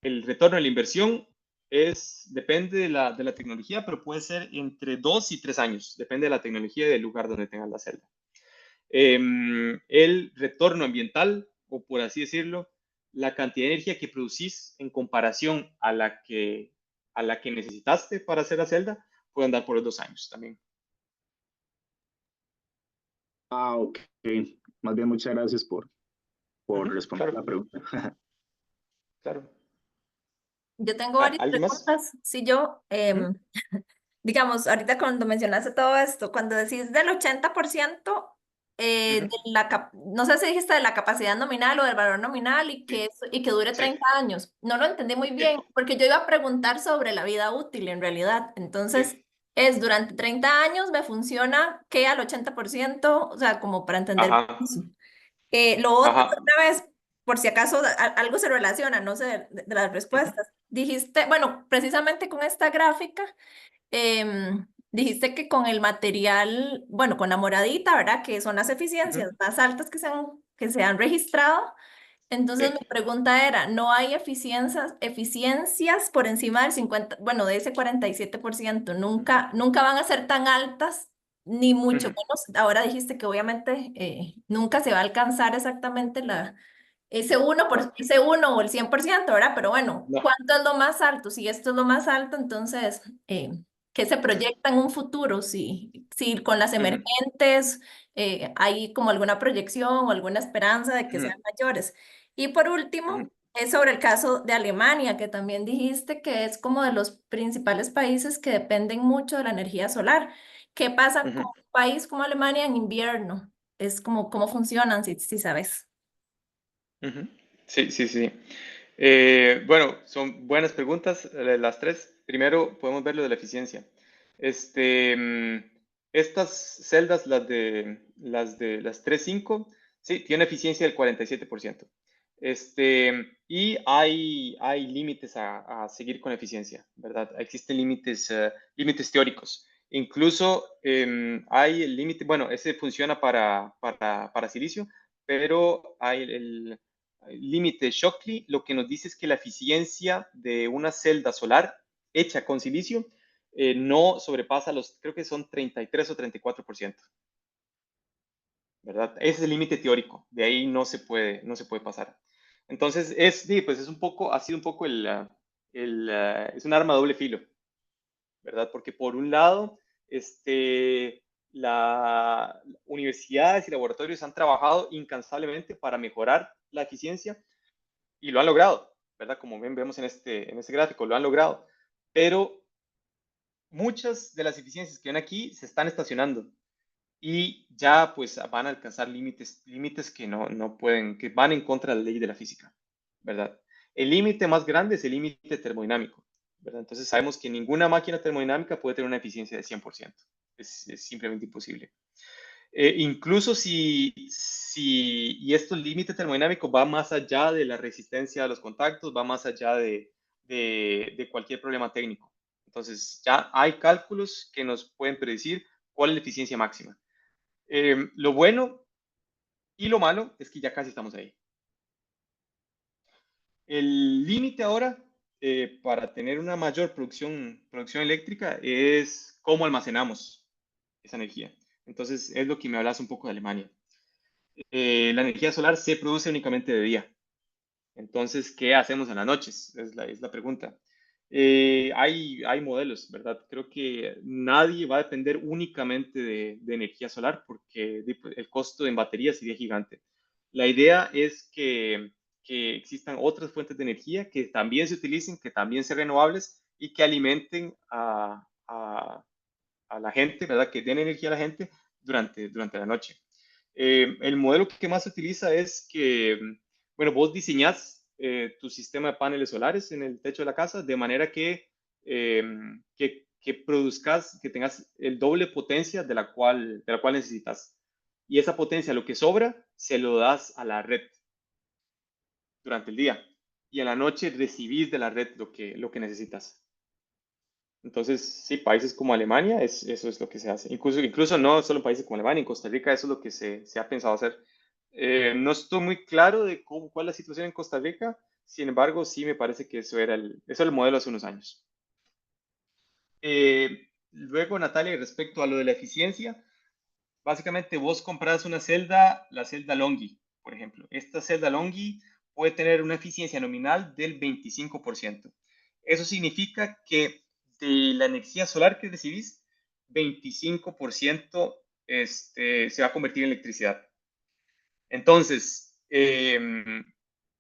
retorno de la inversión depende de la tecnología, pero puede ser entre 2 y 3 años, depende de la tecnología y del lugar donde tengas la celda. El retorno ambiental, o por así decirlo, la cantidad de energía que producís en comparación a la que necesitaste para hacer la celda, puede andar por los 2 años también. Ah, ok. Más bien, muchas gracias por responder Claro, la pregunta. claro. Yo tengo varias ¿Alguien más? preguntas. Si yo, Ujú, digamos, ahorita cuando mencionaste todo esto, cuando decís del 80%, ujú, no sé si dijiste de la capacidad nominal o del valor nominal sí, y que dure sí, 30 años. No lo entendí muy sí, bien, porque yo iba a preguntar sobre la vida útil en realidad. sí. Entonces, es durante 30 años me funciona que al 80%, o sea, como para entender bien Ajá, eso. Lo otro, ajá. otra vez, por si acaso algo se relaciona, no sé, de las Ujú, respuestas. Dijiste, bueno, precisamente con esta gráfica, dijiste que con el material, bueno, con la moradita, ¿verdad? Que son las ujú, eficiencias más altas que se han registrado. Entonces mi sí, pregunta era, ¿no hay eficiencias por encima del 50, bueno, de ese 47%? Nunca van a ser tan altas, ni mucho ujú, menos. Ahora dijiste que obviamente nunca se va a alcanzar exactamente ese uno no, ese uno o el 100%, ¿verdad? Pero bueno, no. ¿cuánto es lo más alto? Si esto es lo más alto, entonces, ¿qué se Ujú, proyecta en un futuro? Si con las ujú, emergentes hay como alguna proyección o alguna esperanza de que ujú, sean mayores. Y por ujú, último, es sobre el caso de Alemania, que también dijiste que es como de los principales países que dependen mucho de la energía solar. ¿Qué pasa con ujú, un país como Alemania en invierno? Es como, ¿cómo funcionan, si sabes? ujú. Sí, sí, sí. Bueno, son buenas preguntas, las tres. Primero, podemos ver lo de la eficiencia. Este, mm, Estas celdas, las 3.5, sí, tienen eficiencia del 47%. Y hay límites a seguir con eficiencia, ¿verdad? Existen límites teóricos. Incluso hay el límite, bueno, ese funciona para silicio, pero hay el límite Shockley, lo que nos dice es que la eficiencia de una celda solar hecha con silicio no sobrepasa creo que son 33 o 34%, ¿verdad? Ese es el límite teórico, de ahí no se puede pasar. Entonces, sí, pues ha sido un poco es un arma de doble filo, ¿verdad? Porque por un lado, las universidades y laboratorios han trabajado incansablemente para mejorar la eficiencia y lo han logrado, ¿verdad? Como bien vemos en este gráfico, lo han logrado. Pero muchas de las eficiencias que ven aquí se están estacionando y ya pues van a alcanzar límites que no pueden, que van en contra de la ley de la física, ¿verdad? El límite más grande es el límite termodinámico, ¿verdad? Entonces sabemos que ninguna máquina termodinámica puede tener una eficiencia de 100%. Es simplemente imposible. Incluso y estos límites termodinámicos va más allá de la resistencia a los contactos, va más allá de cualquier problema técnico. Entonces, ya hay cálculos que nos pueden predecir cuál es la eficiencia máxima. Lo bueno y lo malo es que ya casi estamos ahí. El límite ahora para tener una mayor producción eléctrica es cómo almacenamos esa energía. Entonces, es lo que me hablas un poco de Alemania. La energía solar se produce únicamente de día. Entonces, ¿qué hacemos en las noches? Es la pregunta. Hay modelos, ¿verdad? Creo que nadie va a depender únicamente de energía solar porque el costo en batería sería gigante. La idea es que existan otras fuentes de energía que también se utilicen, que también sean renovables y que alimenten a la gente, ¿verdad? Que den energía a la gente durante la noche. El modelo que más se utiliza es que, bueno, vos diseñás tu sistema de paneles solares en el techo de la casa de manera eh, que produzcas, que tengas el doble potencia de la cual necesitas. Y esa potencia, lo que sobra, se lo das a la red durante el día. Y en la noche recibís de la red lo que necesitas. Entonces, sí, países como Alemania, eso es lo que se hace. Incluso no solo en países como Alemania, en Costa Rica eso es lo que se ha pensado hacer. No estoy muy claro de cuál es la situación en Costa Rica, sin embargo, sí me parece que eso era el modelo hace unos años. Luego, Natalia, respecto a lo de la eficiencia, básicamente vos compras una celda, la celda Longi, por ejemplo. Esta celda Longi puede tener una eficiencia nominal del 25%. Eso significa que de la energía solar que recibís, 25% se va a convertir en electricidad. Entonces,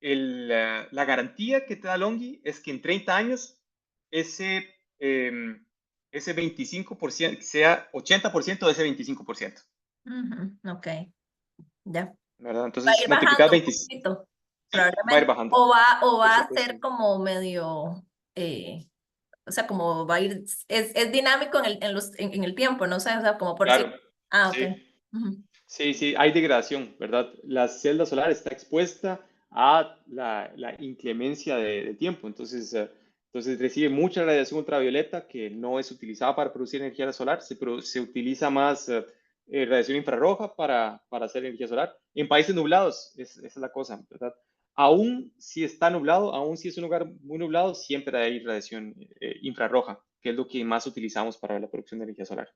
la garantía que te da Longi es que en 30 años ese, ese 25% sea 80% de ese 25%. Ok, ya. ¿Verdad? Va a Entonces, ir multiplicar bajando un 20, poquito, sí, va a ir probablemente. bajando, O por va a supuesto. ser como medio, o sea, como va a ir, es dinámico en el tiempo, no sé, o sea, como por decir. Claro, Ah, ok. sí, Ujú. sí, hay degradación, ¿verdad? La celda solar está expuesta a la inclemencia de tiempo, entonces recibe mucha radiación ultravioleta que no es utilizada para producir energía solar, se utiliza más radiación infrarroja para hacer energía solar. En países nublados, esa es la cosa, ¿verdad? Aún si está nublado, aún si es un lugar muy nublado, siempre hay radiación infrarroja, que es lo que más utilizamos para la producción de energía solar.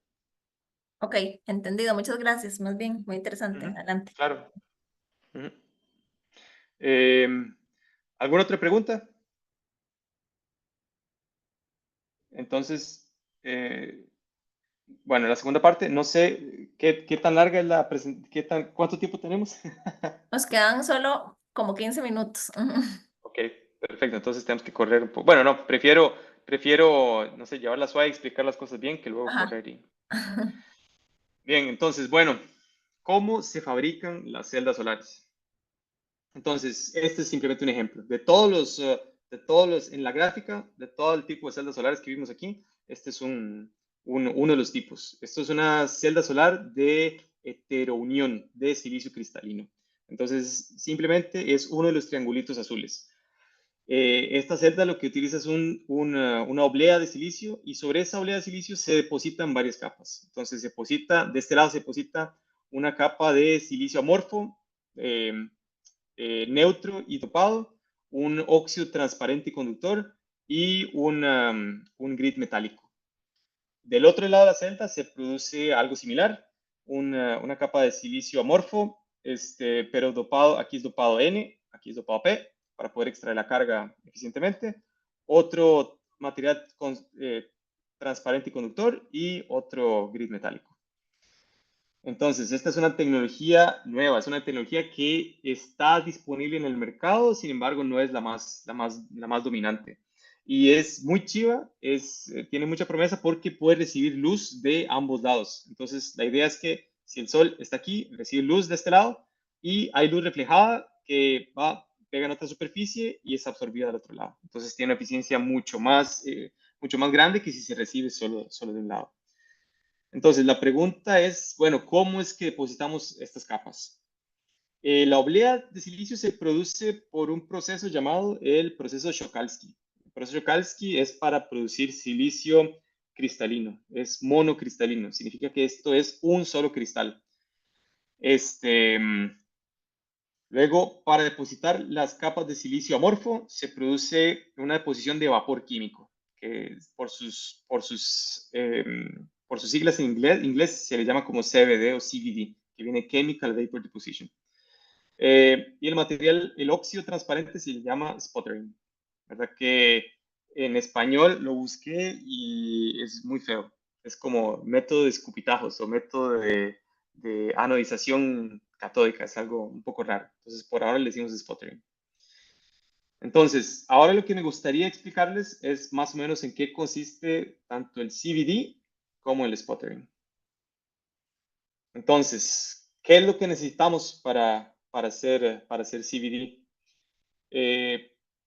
Ok, entendido. Muchas gracias. Más bien, muy interesante. Ujú, Adelante. claro. Ujú. Eh, ¿Alguna otra pregunta? Entonces, eh, bueno, la segunda parte, no sé qué tan larga es la presentación, cuánto tiempo tenemos. Nos quedan solo como 15 minutos. Ujú. Ok, perfecto, entonces tenemos que correr un poco. Bueno, no, prefiero, no sé, llevarla suave y explicar las cosas bien que luego Ajá. correr. Bien, entonces, bueno, ¿cómo se fabrican las celdas solares? Entonces, este es simplemente un ejemplo. En la gráfica, de todo el tipo de celdas solares que vimos aquí, este es uno de los tipos. Esto es una celda solar de heterounión de silicio cristalino. Entonces, simplemente es uno de los triangulitos azules. Esta celda lo que utiliza es una oblea de silicio y sobre esa oblea de silicio se depositan varias capas. Entonces, de este lado se deposita una capa de silicio amorfo, eh, neutro y topado, un óxido transparente y conductor y un grid metálico. Del otro lado de la celda se produce algo similar, una capa de silicio amorfo, pero dopado, aquí es dopado N, aquí es dopado P, para poder extraer la carga eficientemente. Otro material transparente y conductor y otro grid metálico. Entonces, esta es una tecnología nueva, es una tecnología que está disponible en el mercado, sin embargo, no es la más dominante. Y es muy chiva, tiene mucha promesa porque puede recibir luz de ambos lados. Entonces, la idea es que si el sol está aquí, recibe luz de este lado y hay luz reflejada que pega en otra superficie y es absorbida del otro lado. Entonces, tiene una eficiencia mucho más grande que si se recibe solo de un lado. Entonces, la pregunta es, bueno, ¿cómo es que depositamos estas capas? La oblea de silicio se produce por un proceso llamado el proceso Chokalski. El proceso Chokalski es para producir silicio cristalino, es monocristalino, significa que esto es un solo cristal. Luego, para depositar las capas de silicio amorfo, se produce una deposición de vapor químico, que por sus siglas en inglés se le llama como CVD o CVD, que viene Chemical Vapor Deposition. Y el material, el óxido transparente, se le llama sputtering, ¿verdad? Que en español lo busqué y es muy feo. Es como método de escupitajos o método de anodización catódica. Es algo un poco raro. Entonces, por ahora le decimos sputtering. Entonces, ahora lo que me gustaría explicarles es más o menos en qué consiste tanto el CVD como el sputtering. Entonces, ¿qué es lo que necesitamos para hacer CVD?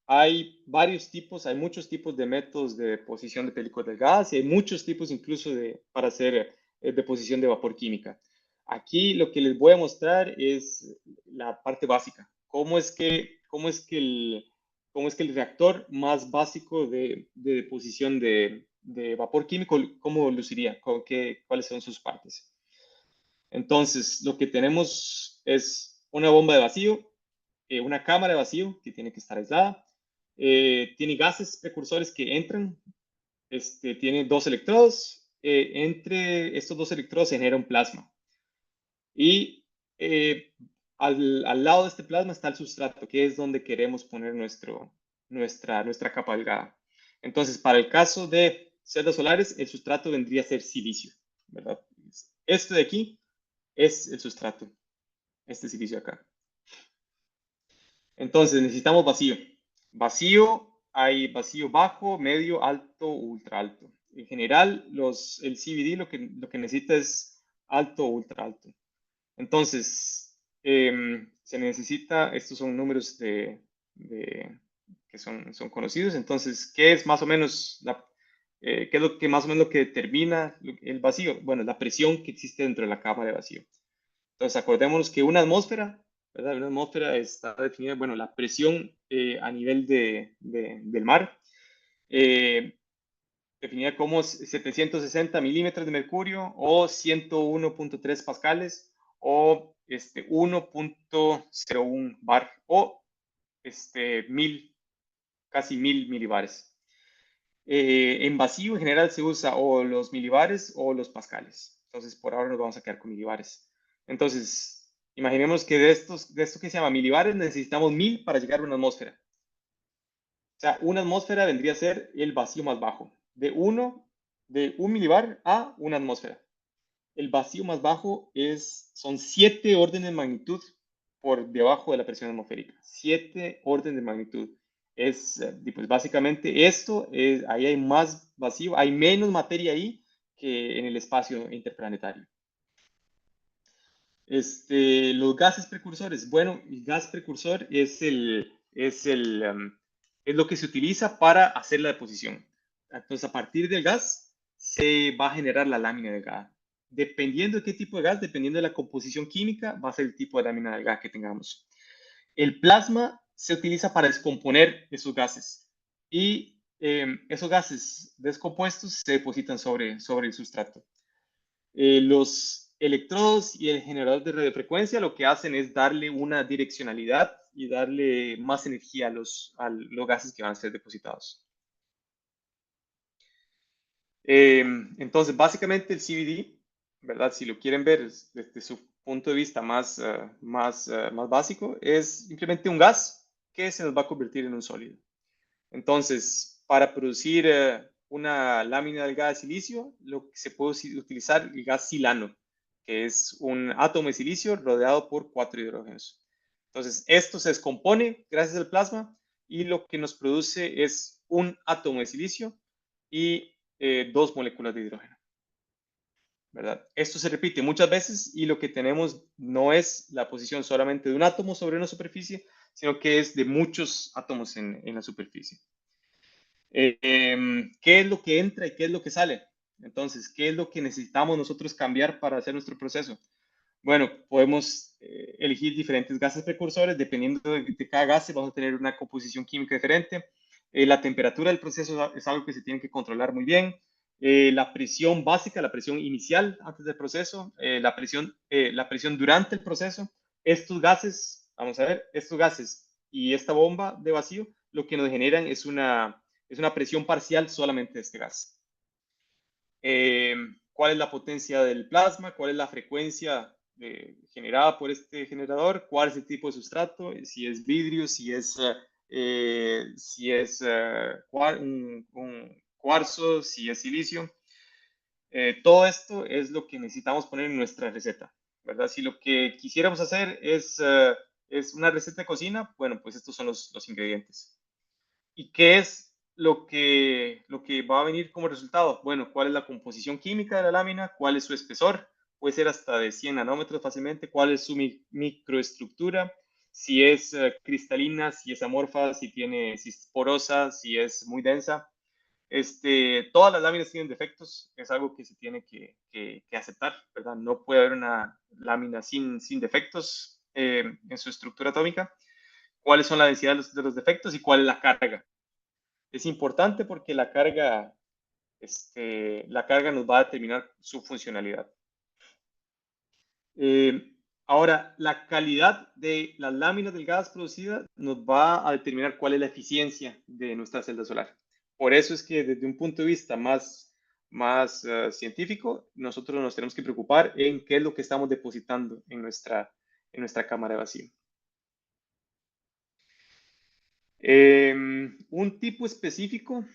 Hay varios tipos, hay muchos tipos de métodos de deposición de películas de gas y hay muchos tipos incluso para hacer deposición de vapor química. Aquí lo que les voy a mostrar es la parte básica. ¿Cómo es que el reactor más básico de deposición de vapor químico, cómo luciría? ¿Cuáles son sus partes? Entonces, lo que tenemos es una bomba de vacío, una cámara de vacío que tiene que estar aislada, tiene gases precursores que entran, tiene dos electrodos, entre estos dos electrodos se genera un plasma. Y al lado de este plasma está el sustrato, que es donde queremos poner nuestra capa delgada. Entonces, para el caso de celdas solares, el sustrato vendría a ser silicio, ¿verdad? Esto de aquí es el sustrato, este silicio acá. Entonces necesitamos vacío. Vacío, hay vacío bajo, medio, alto, ultra alto. En general, el CVD lo que necesita es alto o ultra alto. Entonces, se necesita, estos son números que son conocidos. Entonces, ¿qué es más o menos qué es lo que más o menos que determina el vacío? Bueno, la presión que existe dentro de la cámara de vacío. Entonces, acordémonos que una atmósfera, ¿verdad? Una atmósfera está definida, bueno, la presión a nivel del mar, definida como 760 milímetros de mercurio o 101.3 pascales o 1.01 bar o 1000, casi 1000 milibares. En vacío en general se usa o los milibares o los pascales. Entonces, por ahora nos vamos a quedar con milibares. Entonces, imaginemos que de esto que se llama milibares necesitamos 1000 para llegar a una atmósfera. O sea, una atmósfera vendría a ser el vacío más bajo, de un milibar a una atmósfera. El vacío más bajo son 7 órdenes de magnitud por debajo de la presión atmosférica. 7 órdenes de magnitud. Pues básicamente ahí hay más vacío, hay menos materia ahí que en el espacio interplanetario. Los gases precursores. Bueno, el gas precursor es lo que se utiliza para hacer la deposición. Entonces, a partir del gas se va a generar la lámina delgada. Dependiendo de qué tipo de gas, dependiendo de la composición química, va a ser el tipo de lámina delgada que tengamos. El plasma se utiliza para descomponer esos gases y esos gases descompuestos se depositan sobre el sustrato. Los electrodos y el generador de radiofrecuencia lo que hacen es darle una direccionalidad y darle más energía a los gases que van a ser depositados. Entonces, básicamente el CVD, ¿verdad? Si lo quieren ver desde su punto de vista más básico, es simplemente un gas que se nos va a convertir en un sólido. Entonces, para producir una lámina delgada de silicio, lo que se puede utilizar el gas silano, que es un átomo de silicio rodeado por 4 hidrógenos. Entonces, esto se descompone gracias al plasma y lo que nos produce es un átomo de silicio y 2 moléculas de hidrógeno, ¿verdad? Esto se repite muchas veces y lo que tenemos no es la posición solamente de un átomo sobre una superficie, sino que es de muchos átomos en la superficie. ¿Qué es lo que entra y qué es lo que sale? Entonces, ¿qué es lo que necesitamos nosotros cambiar para hacer nuestro proceso? Bueno, podemos elegir diferentes gases precursores. Dependiendo de cada gas, vamos a tener una composición química diferente. La temperatura del proceso es algo que se tiene que controlar muy bien. La presión básica, la presión inicial antes del proceso, la presión durante el proceso. Estos gases, vamos a ver, estos gases y esta bomba de vacío, lo que nos generan es una presión parcial solamente de este gas. ¿Cuál es la potencia del plasma? ¿Cuál es la frecuencia generada por este generador? ¿Cuál es el tipo de sustrato? Si es vidrio, si es un cuarzo, si es silicio. Todo esto es lo que necesitamos poner en nuestra receta, ¿verdad? Si lo que quisiéramos hacer es una receta de cocina, bueno, pues estos son los ingredientes. ¿Y qué es lo que va a venir como resultado? Bueno, ¿cuál es la composición química de la lámina? ¿Cuál es su espesor? Puede ser hasta de 100 nanómetros fácilmente. ¿Cuál es su microestructura? Si es cristalina, si es amorfa, si es porosa, si es muy densa. Todas las láminas tienen defectos, es algo que se tiene que aceptar, ¿verdad? No puede haber una lámina sin defectos en su estructura atómica. ¿Cuáles son la densidad de los defectos y cuál es la carga? Es importante porque la carga nos va a determinar su funcionalidad. Ahora, la calidad de las láminas delgadas producidas nos va a determinar cuál es la eficiencia de nuestra celda solar. Por eso es que desde un punto de vista más científico, nosotros nos tenemos que preocupar en qué es lo que estamos depositando en nuestra cámara de vacío. Un tipo específico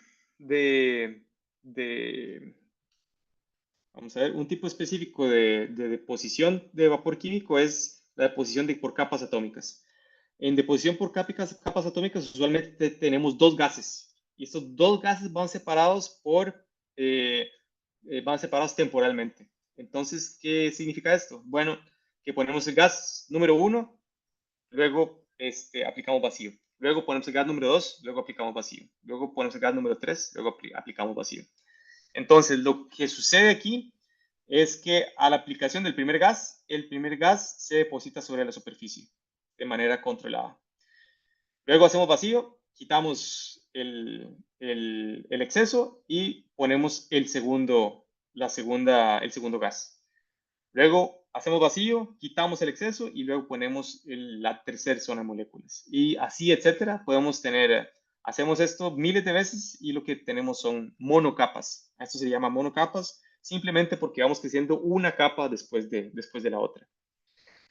vamos a ver, un tipo específico de deposición de vapor químico es la deposición por capas atómicas. En deposición por capas atómicas usualmente tenemos dos gases y estos dos gases van separados temporalmente. Entonces, ¿qué significa esto? Bueno, que ponemos el gas número 1, luego aplicamos vacío. Luego ponemos el gas número 2, luego aplicamos vacío. Luego ponemos el gas número 3, luego aplicamos vacío. Entonces, lo que sucede aquí es que a la aplicación del primer gas, el primer gas se deposita sobre la superficie de manera controlada. Luego hacemos vacío, quitamos el exceso y ponemos el segundo gas. Luego hacemos vacío, quitamos el exceso y luego ponemos la tercera zona de moléculas. Y así, etcétera, hacemos esto miles de veces y lo que tenemos son monocapas. Esto se llama monocapas simplemente porque vamos creciendo una capa después de la otra.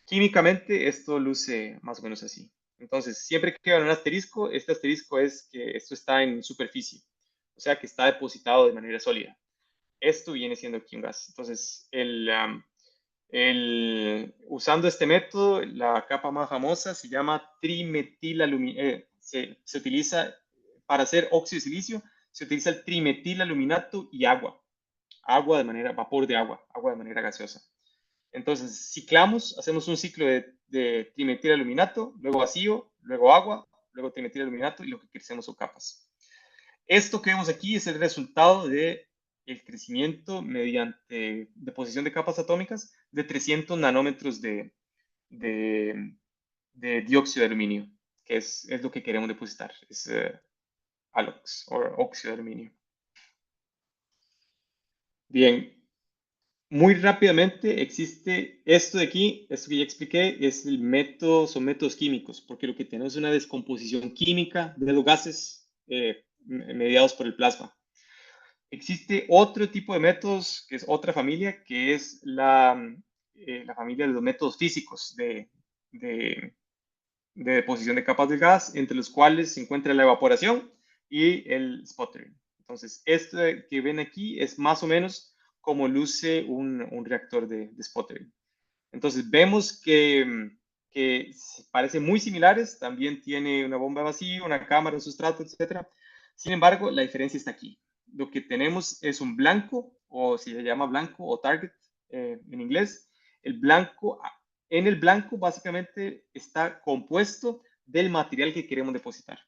Químicamente esto luce más o menos así. Entonces, siempre que vean un asterisco, este asterisco es que esto está en superficie, o sea que está depositado de manera sólida. Esto viene siendo aquí un gas. Entonces, usando este método, la capa más famosa se llama trimetilaluminato. Se utiliza para hacer óxido de silicio, se utiliza el trimetilaluminato y agua. Vapor de agua de manera gaseosa. Entonces, ciclamos, hacemos un ciclo de trimetilaluminato, luego vacío, luego agua, luego trimetilaluminato y lo que crecemos son capas. Esto que vemos aquí es el resultado de el crecimiento mediante deposición de capas atómicas de 300 nanómetros de dióxido de aluminio, que es lo que queremos depositar, es ALOX o óxido de aluminio. Bien, muy rápidamente existe esto de aquí, esto que ya expliqué, son métodos químicos, porque lo que tenemos es una descomposición química de los gases mediados por el plasma. Existe otro tipo de métodos, que es otra familia, que es la familia de los métodos físicos de deposición de capas de gas, entre los cuales se encuentra la evaporación y el sputtering. Entonces, esto que ven aquí es más o menos como luce un reactor de sputtering. Entonces, vemos que parecen muy similares, también tiene una bomba de vacío, una cámara, un sustrato, etc. Sin embargo, la diferencia está aquí. Lo que tenemos es un blanco, o si se llama blanco, o target en inglés. En el blanco básicamente está compuesto del material que queremos depositar.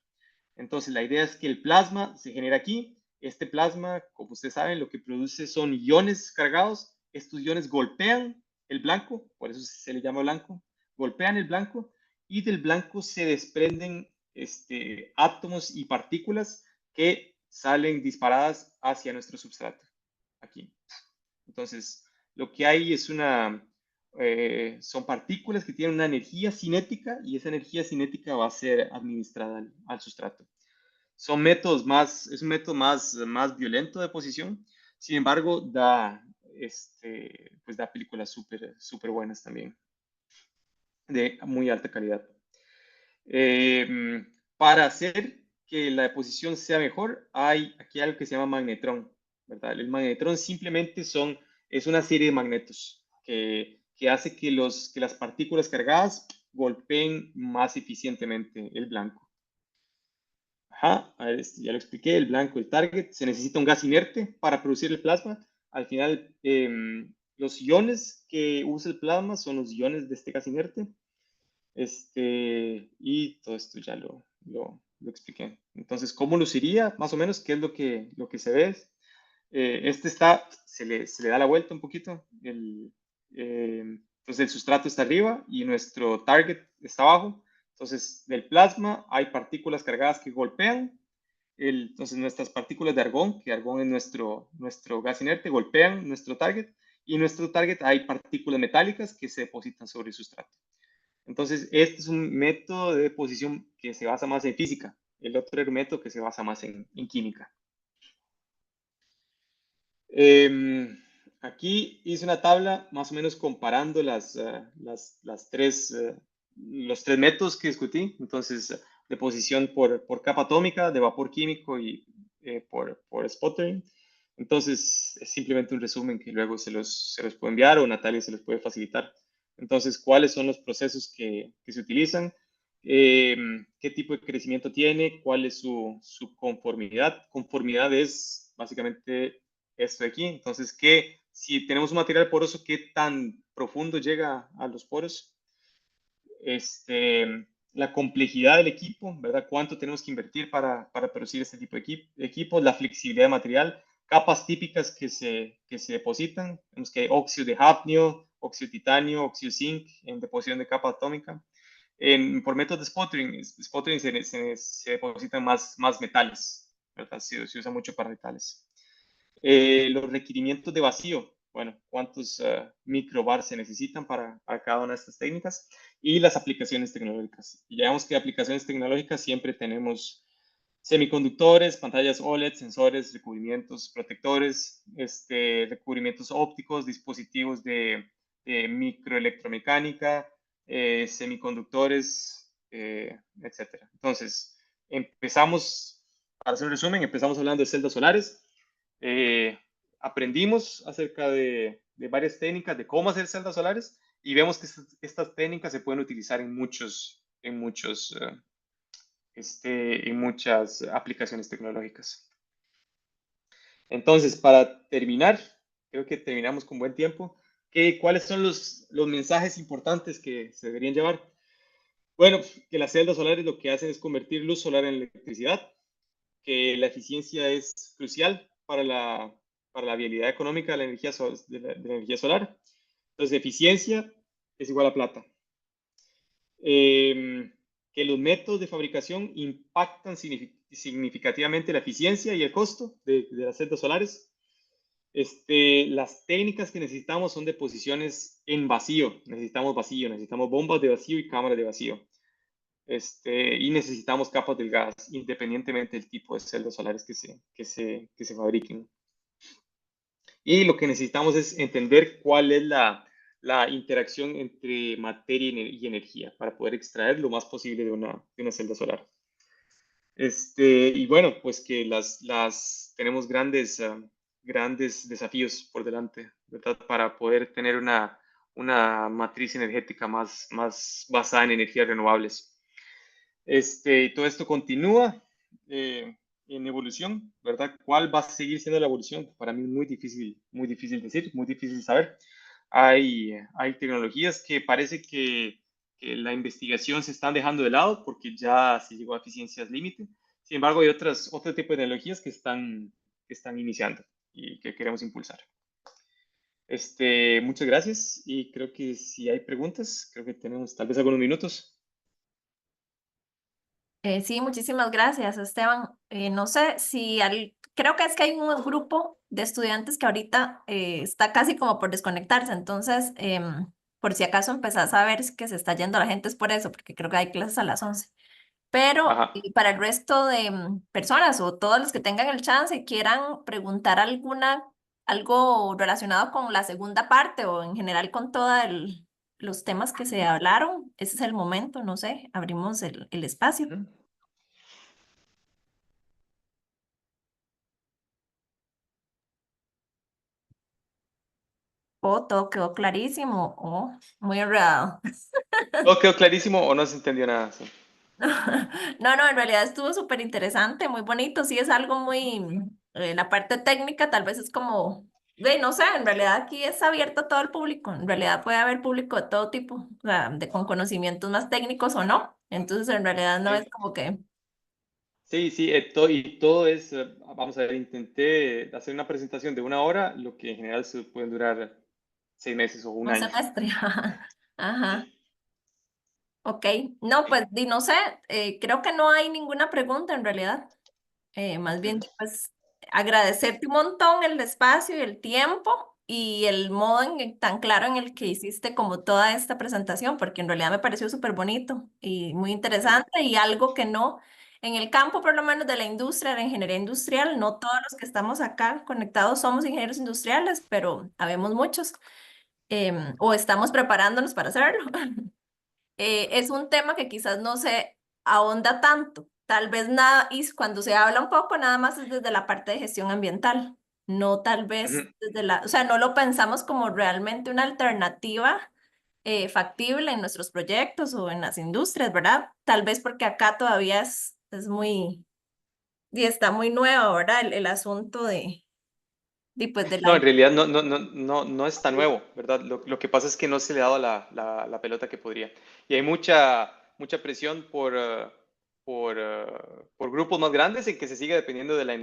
Entonces, la idea es que el plasma se genera aquí, Este plasma, como ustedes saben, lo que produce son iones cargados. Estos iones golpean el blanco, por eso se le llama blanco, golpean el blanco y del blanco se desprenden átomos y partículas que salen disparadas hacia nuestro substrato. Aquí. Entonces, lo que hay es son partículas que tienen una energía cinética y esa energía cinética va a ser administrada al sustrato. Es un método más violento de posición, sin embargo, pues da películas súper buenas también, de muy alta calidad. Para hacer que la deposición sea mejor, hay aquí algo que se llama magnetrón, ¿verdad? El magnetrón simplemente es una serie de magnetos que hace que las partículas cargadas golpeen más eficientemente el blanco. Ajá, a ver, ya lo expliqué, el blanco, el target. Se necesita un gas inerte para producir el plasma. Al final, los iones que usa el plasma son los iones de este gas inerte. Y todo esto ya lo expliqué. Entonces, ¿cómo luciría? Más o menos, ¿qué es lo que se ve? Se le da la vuelta un poquito. Entonces, el sustrato está arriba y nuestro target está abajo. Entonces, del plasma hay partículas cargadas que golpean. Entonces, nuestras partículas de argón, que argón es nuestro gas inerte, golpean nuestro target. Y en nuestro target hay partículas metálicas que se depositan sobre el sustrato. Entonces, este es un método de deposición que se basa más en física. El otro es un método que se basa más en química. Aquí hice una tabla más o menos comparando los tres métodos que discutí. Entonces, deposición por capa atómica, de vapor químico y por sputtering. Entonces, es simplemente un resumen que luego se los puede enviar o Natalia se los puede facilitar. Entonces, ¿cuáles son los procesos que se utilizan? ¿Qué tipo de crecimiento tiene? ¿Cuál es su conformidad? Conformidad es básicamente esto de aquí. Entonces, si tenemos un material poroso, ¿qué tan profundo llega a los poros? La complejidad del equipo, ¿verdad? ¿Cuánto tenemos que invertir para producir este tipo de equipos? La flexibilidad de material, capas típicas que se depositan. Vemos que hay óxido de hafnio, óxido de titanio, óxido de zinc en deposición de capa atómica. Por métodos de sputtering se depositan más metales, ¿verdad? Se usa mucho para metales. Los requerimientos de vacío, bueno, cuántos microbar se necesitan para cada una de estas técnicas y las aplicaciones tecnológicas. Y ya vemos que aplicaciones tecnológicas siempre tenemos semiconductores, pantallas OLED, sensores, recubrimientos protectores, recubrimientos ópticos, dispositivos de microelectromecánica, semiconductores, etcétera. Entonces, para hacer un resumen, empezamos hablando de celdas solares. Aprendimos acerca de varias técnicas de cómo hacer celdas solares y vemos que estas técnicas se pueden utilizar en muchas aplicaciones tecnológicas. Entonces, para terminar, creo que terminamos con buen tiempo. ¿Cuáles son los mensajes importantes que se deberían llevar? Bueno, que las celdas solares lo que hacen es convertir luz solar en electricidad, que la eficiencia es crucial para la viabilidad económica de la energía solar. Entonces, eficiencia es igual a plata. Que los métodos de fabricación impactan significativamente la eficiencia y el costo de las celdas solares. Las técnicas que necesitamos son de posiciones en vacío. Necesitamos bombas de vacío y cámaras de vacío. Y necesitamos capas delgadas, independientemente del tipo de celdas solares que se fabriquen. Y lo que necesitamos es entender cuál es la interacción entre materia y energía para poder extraer lo más posible de una celda solar. Y bueno, pues que tenemos grandes desafíos por delante, ¿verdad? Para poder tener una matriz energética más basada en energías renovables. Todo esto continúa en evolución, ¿verdad? ¿Cuál va a seguir siendo la evolución? Para mí es muy difícil decir, muy difícil saber. Hay tecnologías que parece que la investigación se están dejando de lado porque ya se llegó a eficiencias límite. Sin embargo, hay otro tipo de tecnologías que están que están iniciando y que queremos impulsar. Muchas gracias y creo que si hay preguntas, creo que tenemos tal vez algunos minutos. Sí, muchísimas gracias, Esteban. No sé si creo que es que hay un grupo de estudiantes que ahorita está casi como por desconectarse, entonces por si acaso empezás a ver que se está yendo la gente es por eso, porque creo que hay clases a las 11. Pero Ajá. para el resto de personas o todos los que tengan el chance y quieran preguntar algo relacionado con la segunda parte o en general con todos los temas que se hablaron, ese es el momento, no sé, abrimos el espacio. Ujú. O todo quedó clarísimo o muy enredado. ¿Todo quedó clarísimo o no se entendió nada? Sí. No, no, en realidad estuvo súper interesante, muy bonito. Sí, es algo muy, la parte técnica tal vez es como, no sé, en realidad aquí es abierto a todo el público. En realidad puede haber público de todo tipo, o sea, con conocimientos más técnicos o no. Entonces, en realidad no es Sí. como que, Sí, sí, y todo es, vamos a ver, intenté hacer una presentación de 1 hora, lo que en general se pueden durar 6 meses o un un año. semestre. Ajá. Sí, Ok. No, sí. pues, no sé, creo que no hay ninguna pregunta en realidad. Más bien, Ujú. pues, agradecerte un montón el espacio y el tiempo y el modo tan claro en el que hiciste como toda esta presentación, porque en realidad me pareció súper bonito y muy Sí. interesante y algo que no, en el campo por lo menos de la industria, de la ingeniería industrial, no todos los que estamos acá conectados somos ingenieros industriales, pero habemos muchos o estamos preparándonos para hacerlo. Es un tema que quizás no se ahonda tanto. Tal vez nada, y cuando se habla un poco, nada más es desde la parte de gestión ambiental, no tal vez Ujú. desde o sea, no lo pensamos como realmente una alternativa factible en nuestros proyectos o en las industrias, ¿verdad? Tal vez porque acá todavía es muy, y está muy nuevo, ¿verdad? El asunto pues de No, la... en realidad no es tan nuevo, ¿verdad? Lo que pasa es que no se le ha dado la pelota que podría. Y hay mucha presión por grupos más grandes en que se siga dependiendo de la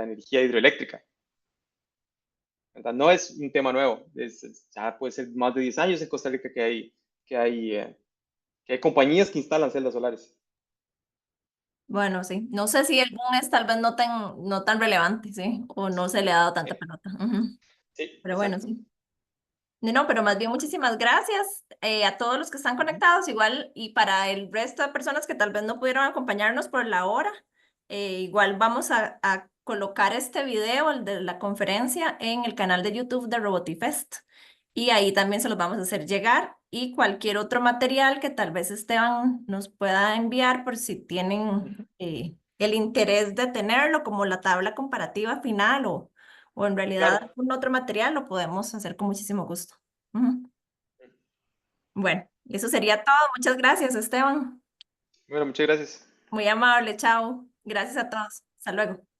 energía hidroeléctrica, ¿verdad? No es un tema nuevo, ya puede ser más de 10 años en Costa Rica que hay compañías que instalan celdas solares. Bueno, sí. No sé si el boom es tal vez no tan relevante, ¿sí? O no se le ha dado tanta pelota. Ujú. Sí, Pero bueno, exacto. sí. No, pero más bien muchísimas gracias a todos los que están Ujú, conectados, igual, y para el resto de personas que tal vez no pudieron acompañarnos por la hora, igual vamos a colocar este video, el de la conferencia, en el canal de YouTube de Robotifest. Y ahí también se los vamos a hacer llegar y cualquier otro material que tal vez Esteban nos pueda enviar por si tienen ujú. el interés de tenerlo, como la tabla comparativa final o en realidad Claro. algún otro material, lo podemos hacer con muchísimo gusto. Ujú. Bueno, eso sería todo. Muchas gracias, Esteban. Bueno, muchas gracias. Muy amable, chao. Gracias a todos. Hasta luego.